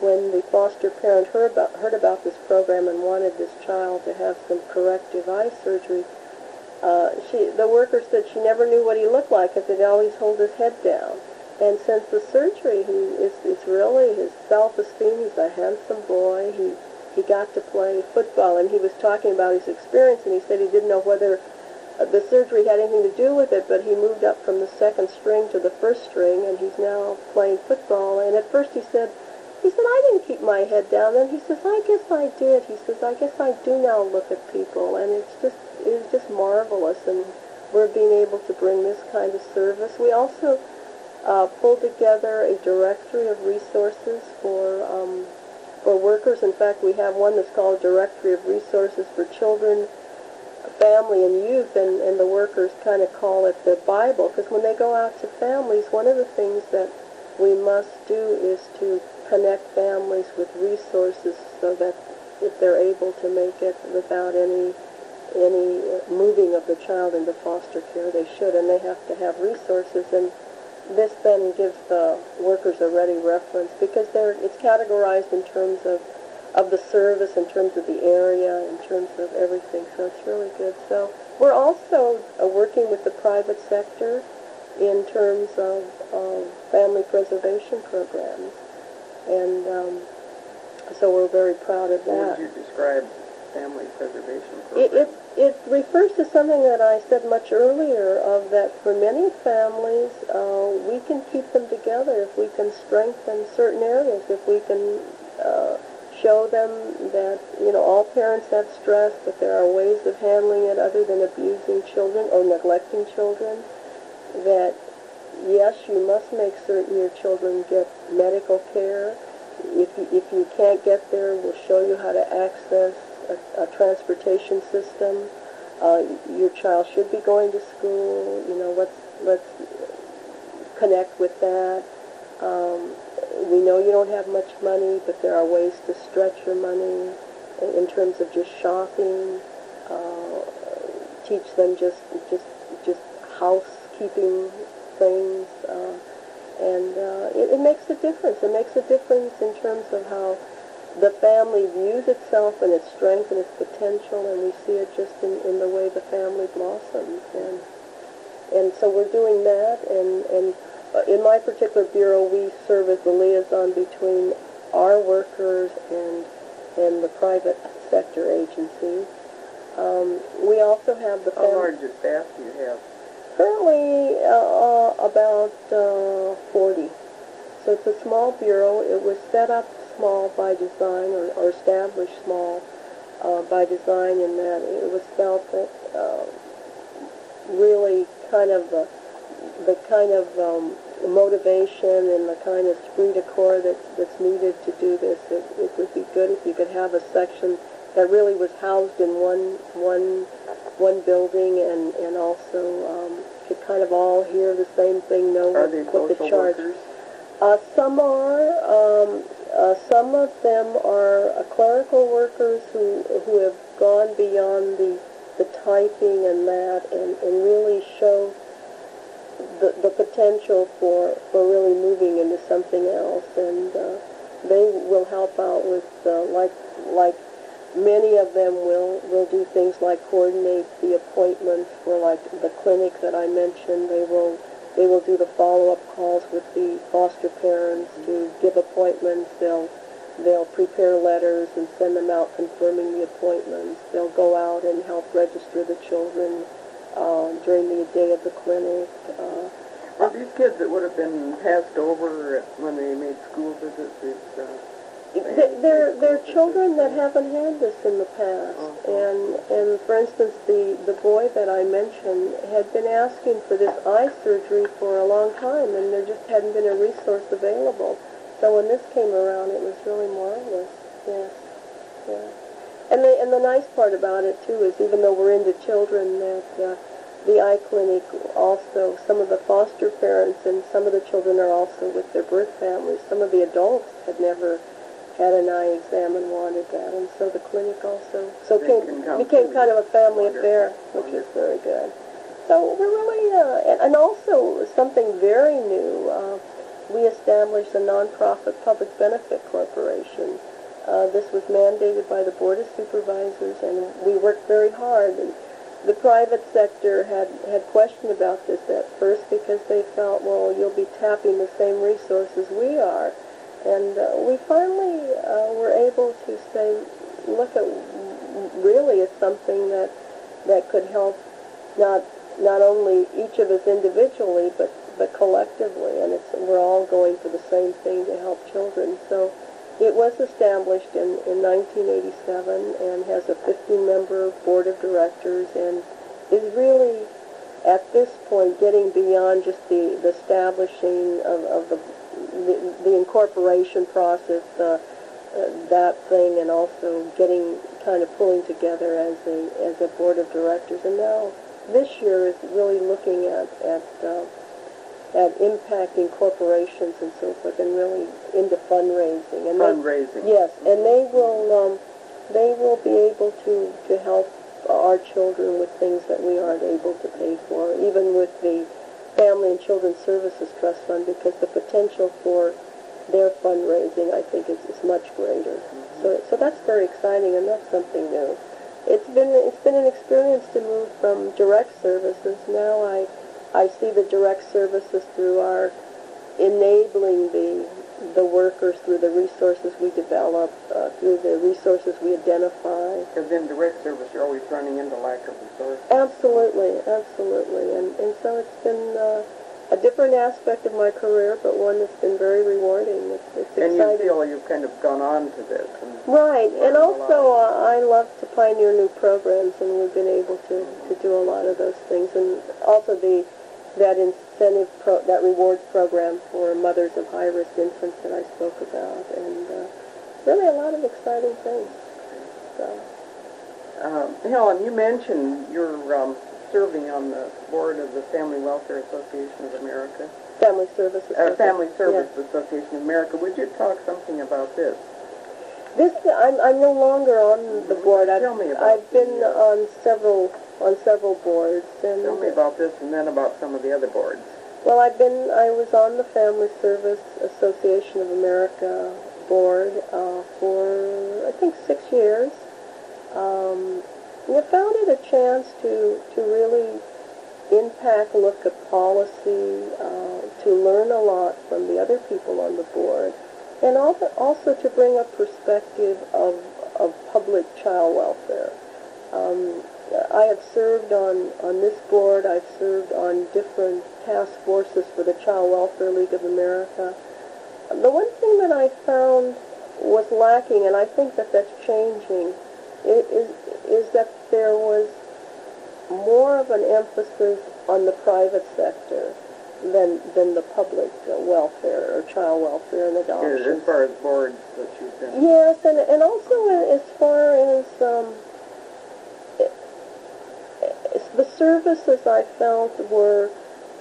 Speaker 2: when the foster parent heard about this program and wanted this child to have some corrective eye surgery, the worker said she never knew what he looked like because he'd always hold his head down. And since the surgery, it's really his self-esteem. He's a handsome boy. He got to play football, and he was talking about his experience, and he said he didn't know whether the surgery had anything to do with it, but he moved up from the second string to the first string, and he's now playing football. And at first he said, I didn't keep my head down. Then he says, I guess I did. He says, I guess I do now look at people, and it is just marvelous, and we're being able to bring this kind of service. We also pulled together a directory of resources for workers. In fact, we have one that's called Directory of Resources for Children, Family, and Youth, and the workers kind of call it the Bible, because when they go out to families, one of the things that we must do is to connect families with resources so that if they're able to make it without any moving of the child into foster care, they should, and they have to have resources. And this then gives the workers a ready reference, because it's categorized in terms of the service, in terms of the area, in terms of everything. So it's really good. So we're also working with the private sector in terms of family preservation programs. And so we're very proud of that.
Speaker 1: How would you describe family preservation program?
Speaker 2: It refers to something that I said much earlier, of that for many families, we can keep them together if we can strengthen certain areas, if we can show them that, all parents have stress, but there are ways of handling it other than abusing children or neglecting children, that yes, you must make certain your children get medical care. If you can't get there, we'll show you how to access a transportation system. Your child should be going to school. Let's connect with that. We know you don't have much money, but there are ways to stretch your money in terms of just shopping. Teach them just housekeeping things, and it makes a difference. It makes a difference in terms of how the family views itself and its strength and its potential, and we see it just in the way the family blossoms. And so we're doing that, and in my particular bureau, we serve as the liaison between our workers and the private sector agencies. We also have the family...
Speaker 1: How large a staff do you have?
Speaker 2: Currently, about 40. So it's a small bureau. It was set up small by design, or established small by design, in that it was felt that really kind of the kind of motivation and the kind of esprit de corps that's needed to do this. It would be good if you could have a section that really was housed in one building, and also could kind of all hear the same thing, know what the charge. Some are. Some of them are clerical workers who have gone beyond the typing and that, and really show the potential for really moving into something else, and they will help out with like many of them will do things like coordinate the appointments for, like, the clinic that I mentioned. They will do the follow-up calls with the foster parents to give appointments. They'll prepare letters and send them out confirming the appointments. They'll go out and help register the children during the day of the clinic.
Speaker 1: Well, these kids that would have been passed over when they made school visits,
Speaker 2: they're children that haven't had this in the past. And for instance, the boy that I mentioned had been asking for this eye surgery for a long time, and there just hadn't been a resource available. So when this came around, it was really marvelous. Yes, yeah. And the nice part about it too is, even though we're into children, that the eye clinic also, some of the foster parents and some of the children are also with their birth families. Some of the adults had never had an eye exam and wanted that, and so the clinic also became kind of a family affair, which is very good. So we're really, and also something very new, we established a nonprofit public benefit corporation. This was mandated by the Board of Supervisors, and we worked very hard. And the private sector had questioned about this at first, because they felt, well, you'll be tapping the same resources we are. And we finally were able to say, look, it really is something that could help not only each of us individually, but collectively, and we're all going for the same thing, to help children. So it was established in 1987 and has a 15-member board of directors, and is really, at this point, getting beyond just the establishing of the incorporation process, that thing, and also getting kind of pulling together as a board of directors. And now this year is really looking at impacting corporations and so forth, and really into fundraising. And
Speaker 1: fundraising.
Speaker 2: Yes, and they will be able to help our children with things that we aren't able to pay for, even with the Family and Children's Services Trust Fund, because the potential for their fundraising, I think, is much greater. Mm-hmm. So that's very exciting, and that's something new. It's been an experience to move from direct services. Now I see the direct services through our enabling the the workers through the resources we develop, through the resources we identify.
Speaker 1: Because in direct service, you're always running into lack of resources.
Speaker 2: Absolutely, absolutely. And so it's been a different aspect of my career, but one that's been very rewarding. It's exciting.
Speaker 1: And you feel you've kind of gone on to this.
Speaker 2: Right, and also I love to pioneer new programs, and we've been able to do a lot of those things. And also that incentive, that rewards program for mothers of high-risk infants that I spoke about, and really a lot of exciting things. So.
Speaker 1: Helen, you mentioned you're serving on the board of the Family Welfare Association of America.
Speaker 2: Family Service Association.
Speaker 1: Family Service Association of America. Would you talk something about this?
Speaker 2: I'm no longer on the board.
Speaker 1: Tell me about
Speaker 2: I've been on several boards. And
Speaker 1: tell me about this, and then about some of the other boards.
Speaker 2: Well, I was on the Family Service Association of America board for I think 6 years. I found it a chance to really impact, look at policy, to learn a lot from the other people on the board, and also to bring a perspective of public child welfare. I have served on this board. I've served on different task forces for the Child Welfare League of America. The one thing that I found was lacking, and I think that that's changing, is that there was more of an emphasis on the private sector than the public welfare or child welfare and adoption.
Speaker 1: As far as boards that you've been...
Speaker 2: Yes, and also as far as the services I felt were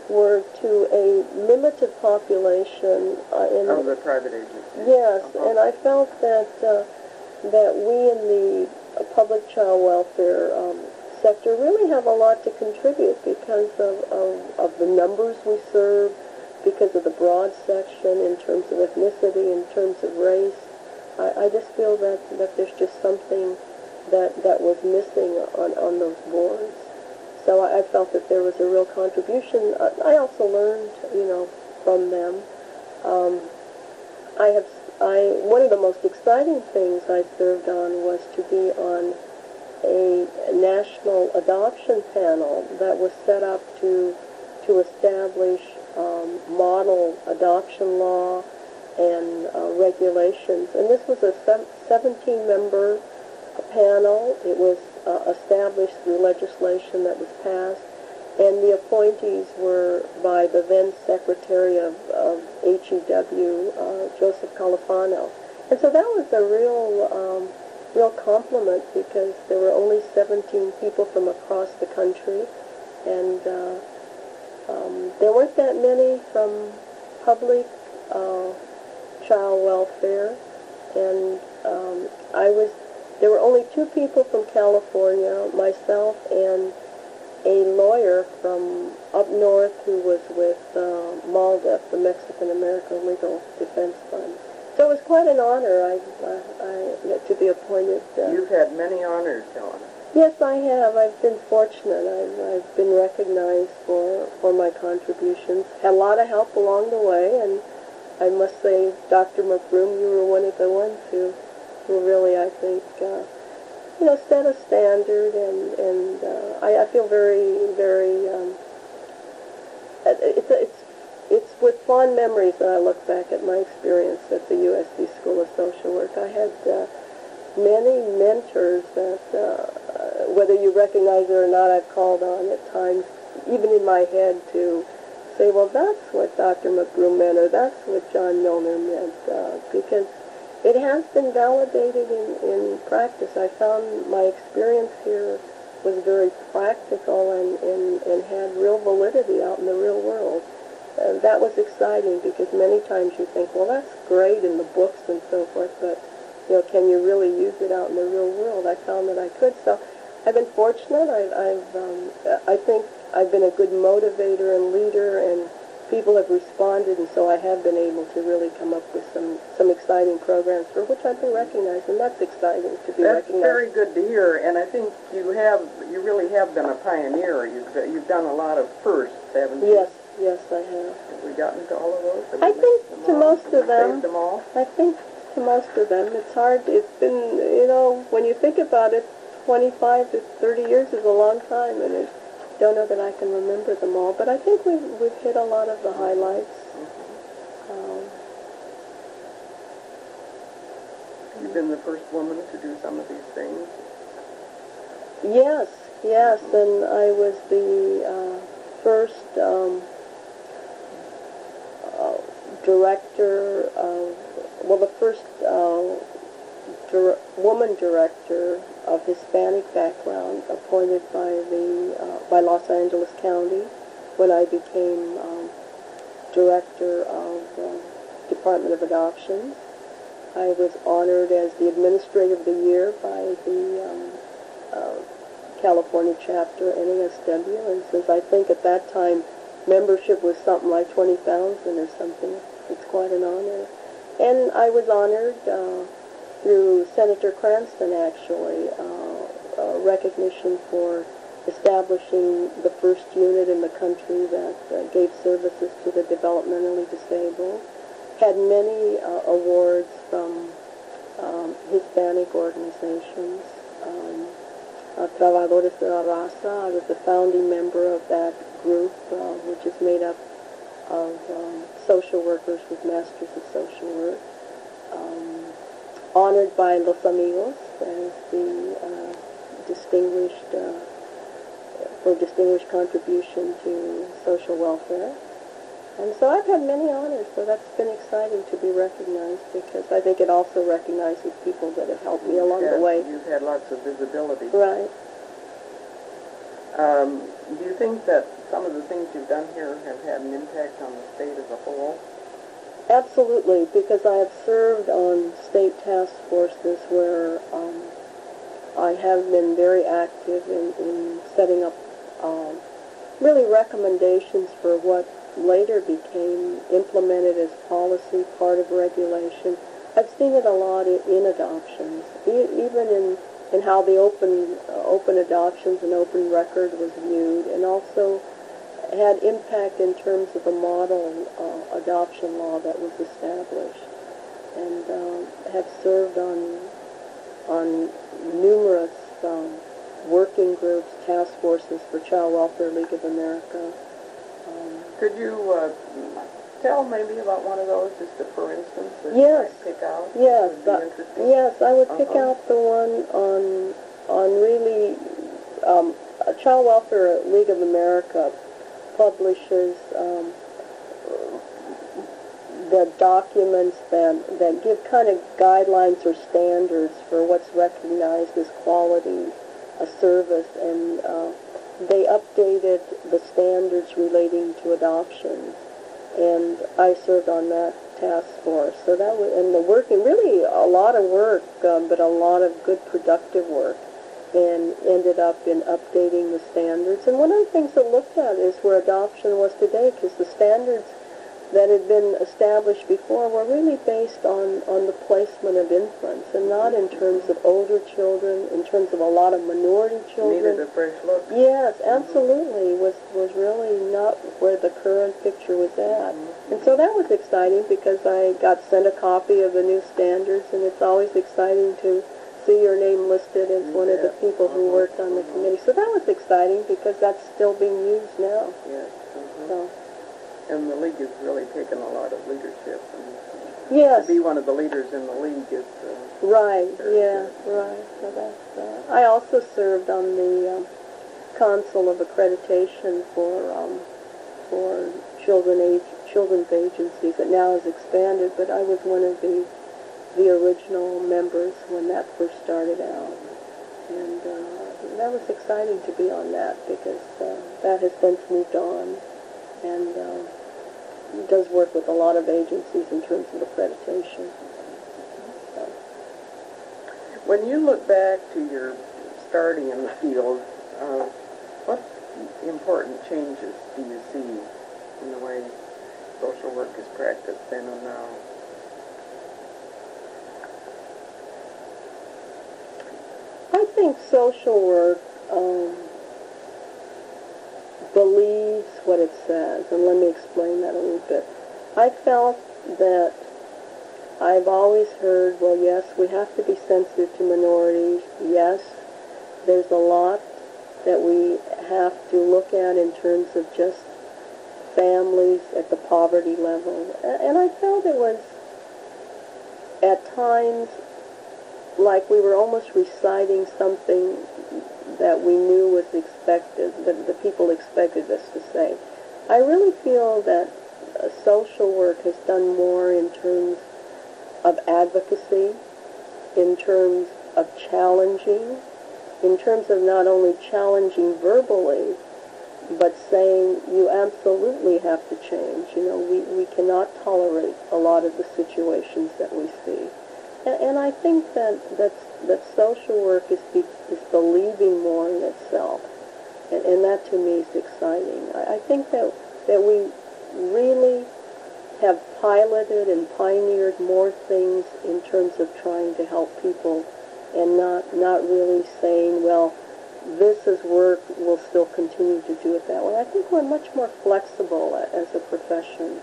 Speaker 2: to a limited population
Speaker 1: of the private agencies.
Speaker 2: Yes, and I felt that we in the public child welfare sector really have a lot to contribute because of the numbers we serve, because of the broad section in terms of ethnicity, in terms of race. I just feel that there's just something that was missing on those boards. So I felt that there was a real contribution. I also learned, from them. One of the most exciting things I served on was to be on a national adoption panel that was set up to establish model adoption law and regulations. And this was a 17-member panel. It was established through legislation that was passed, and the appointees were by the then Secretary of HEW, Joseph Califano. And so that was a real compliment, because there were only 17 people from across the country, and there weren't that many from public child welfare, and there were only 2 people from California, myself and a lawyer from up north who was with MALDEF, the Mexican American Legal Defense Fund. So it was quite an honor to be appointed.
Speaker 1: You've had many honors, Helen.
Speaker 2: Yes, I have. I've been fortunate. I've been recognized for my contributions. Had a lot of help along the way, and I must say, Dr. McBroom, you were one of the ones who really, I think, set a standard, and I feel very, very, it's with fond memories that I look back at my experience at the USD School of Social Work. I had many mentors that, whether you recognize it or not, I've called on at times, even in my head, to say, well, that's what Dr. McBroom meant, or that's what John Milner meant, because it has been validated in practice. I found my experience here was very practical and had real validity out in the real world. And that was exciting, because many times you think, well, that's great in the books and so forth, but can you really use it out in the real world? I found that I could. So I've been fortunate. I think I've been a good motivator and leader, and people have responded, and so I have been able to really come up with some exciting programs for which I've been recognized, and that's exciting to be recognized.
Speaker 1: That's very good to hear, and I think you really have been a pioneer. You've done a lot of firsts, haven't you?
Speaker 2: Yes, I have.
Speaker 1: Have we gotten to all of those?
Speaker 2: I think to most of them.
Speaker 1: Saved them all?
Speaker 2: I think to most of them. It's hard. It's been, when you think about it, 25 to 30 years is a long time, and I don't know that I can remember them all. But I think we've hit a lot of the highlights.
Speaker 1: You've been the first woman to do some of these things?
Speaker 2: Yes, and I was the first director of, the first woman director of Hispanic background appointed by Los Angeles County when I became director of Department of Adoption. I was honored as the Administrator of the Year by the California chapter, NASW, and since I think at that time membership was something like 20,000 or something, it's quite an honor. And I was honored through Senator Cranston, actually, recognition for establishing the first unit in the country that gave services to the developmentally disabled. Had many awards from Hispanic organizations. Trabajadores de la Raza, I was the founding member of that group, which is made up of social workers with Masters of Social Work. Honored by Los Amigos as the distinguished contribution to social welfare. And so I've had many honors, so that's been exciting to be recognized, because I think it also recognizes people that have helped me along the way.
Speaker 1: You've had lots of visibility.
Speaker 2: Right.
Speaker 1: Do you think that some of the things you've done here have had an impact on the state as a whole?
Speaker 2: Absolutely, because I have served on state task forces where I have been very active in setting up really recommendations for what later became implemented as policy, part of regulation. I've seen it a lot in adoptions, even in how the open adoptions and open record was viewed, and also had impact in terms of the model adoption law that was established, and have served on numerous working groups, task forces for Child Welfare League of America.
Speaker 1: Could you tell maybe about one of those, just for instance, that
Speaker 2: yes.
Speaker 1: you might pick out?
Speaker 2: Yes,
Speaker 1: Would be interesting?
Speaker 2: yes, I would pick out the one on really Child Welfare League of America publishes the documents that give kind of guidelines or standards for what's recognized as quality a service, and they updated the standards relating to adoptions, and I served on that task force. So that was, and the working, really a lot of work, but a lot of good productive work, and ended up in updating the standards. And one of the things that looked at is where adoption was today, because the standards that had been established before were really based on the placement of infants, and not in terms of older children, in terms of a lot of minority children.
Speaker 1: Needed a fresh look.
Speaker 2: Yes, absolutely. Was really not where the current picture was at. And so that was exciting, because I got sent a copy of the new standards, and it's always exciting to see your name listed as one of the people who worked on the committee. So that was exciting, because that's still being used now.
Speaker 1: Yes.
Speaker 2: So.
Speaker 1: And the league has really taken a lot of leadership. And
Speaker 2: yes.
Speaker 1: To be one of the leaders in the league is...
Speaker 2: right, yeah, right. So that's, I also served on the Council of Accreditation for children's agencies. It now has expanded, but I was one of the original members when that first started out. And that was exciting to be on that, because that has since moved on, and does work with a lot of agencies in terms of accreditation. So.
Speaker 1: When you look back to your starting in the field, what important changes do you see in the way social work is practiced then and now?
Speaker 2: I think social work believes what it says, and let me explain that a little bit. I felt that I've always heard, well, yes, we have to be sensitive to minorities. Yes, there's a lot that we have to look at in terms of just families at the poverty level. And I felt it was, at times, like we were almost reciting something that we knew was expected, that the people expected us to say. I really feel that social work has done more in terms of advocacy, in terms of challenging, in terms of not only challenging verbally, but saying you absolutely have to change. You know, we cannot tolerate a lot of the situations that we see. And I think that social work is believing more in itself. And that to me is exciting. I think that we really have piloted and pioneered more things in terms of trying to help people, and not really saying, well, this is work, we'll still continue to do it that way. I think we're much more flexible as a profession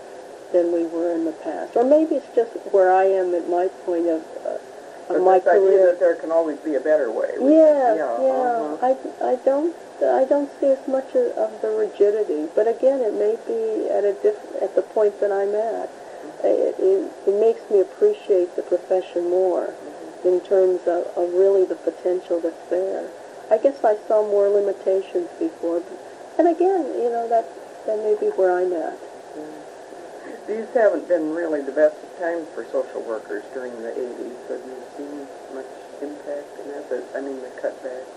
Speaker 2: than we were in the past. Or maybe it's just where I am at my point of my career.
Speaker 1: That there can always be a better way.
Speaker 2: Yes, yeah. I don't see as much of the rigidity, but again, it may be at the point that I'm at. It makes me appreciate the profession more in terms of really the potential that's there. I guess I saw more limitations before, and again, you know, that may be where I'm at.
Speaker 1: These haven't been really the best of times for social workers during the 80s. Have you seen much impact in that? I mean, the cutbacks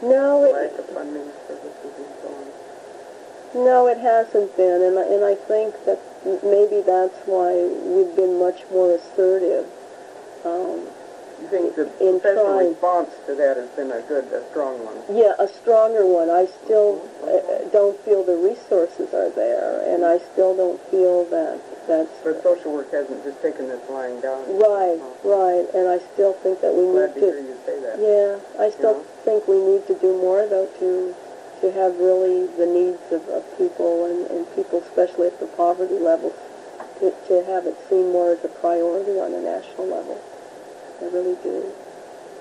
Speaker 1: and lack of funding services and so on?
Speaker 2: No, it hasn't been, and I think that maybe that's why we've been much more assertive.
Speaker 1: You think the professional response to that has been a strong one?
Speaker 2: Yeah, a stronger one. I still don't feel the resources are there, and I still don't feel that's...
Speaker 1: But social work hasn't just taken this lying down.
Speaker 2: Right, right, and I still think that we need to...
Speaker 1: Glad to hear you say that.
Speaker 2: Yeah, I still think we need to do more, though, to have really the needs of people, and people, especially at the poverty levels, to have it seen more as a priority on a national level. I really do.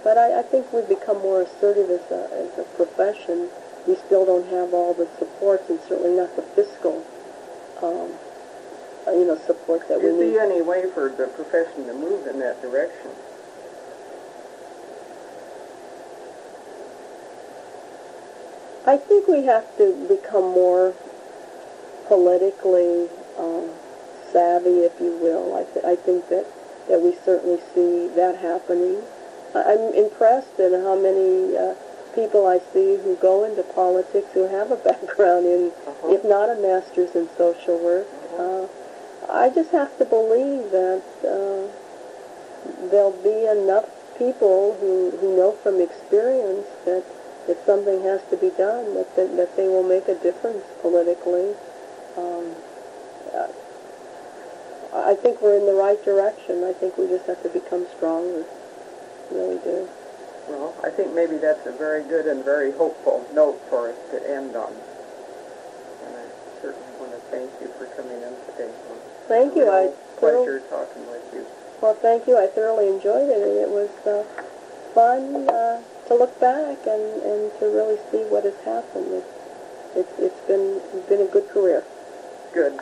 Speaker 2: But I think we've become more assertive as a profession. We still don't have all the supports, and certainly not the fiscal, support that we need.
Speaker 1: Do you see any way for the profession to move in that direction?
Speaker 2: I think we have to become more politically savvy, if you will. I think that we certainly see that happening. I'm impressed at how many people I see who go into politics who have a background in, if not a master's in social work. I just have to believe that there'll be enough people who know from experience that something has to be done, that they will make a difference politically. I think we're in the right direction. I think we just have to become stronger. Really do.
Speaker 1: Well, I think maybe that's a very good and very hopeful note for us to end on. And I certainly want to thank you for coming in today.
Speaker 2: Thank you.
Speaker 1: Pleasure talking with you.
Speaker 2: Well, thank you. I thoroughly enjoyed it, and it was fun to look back and to really see what has happened. It's been a good career.
Speaker 1: Good.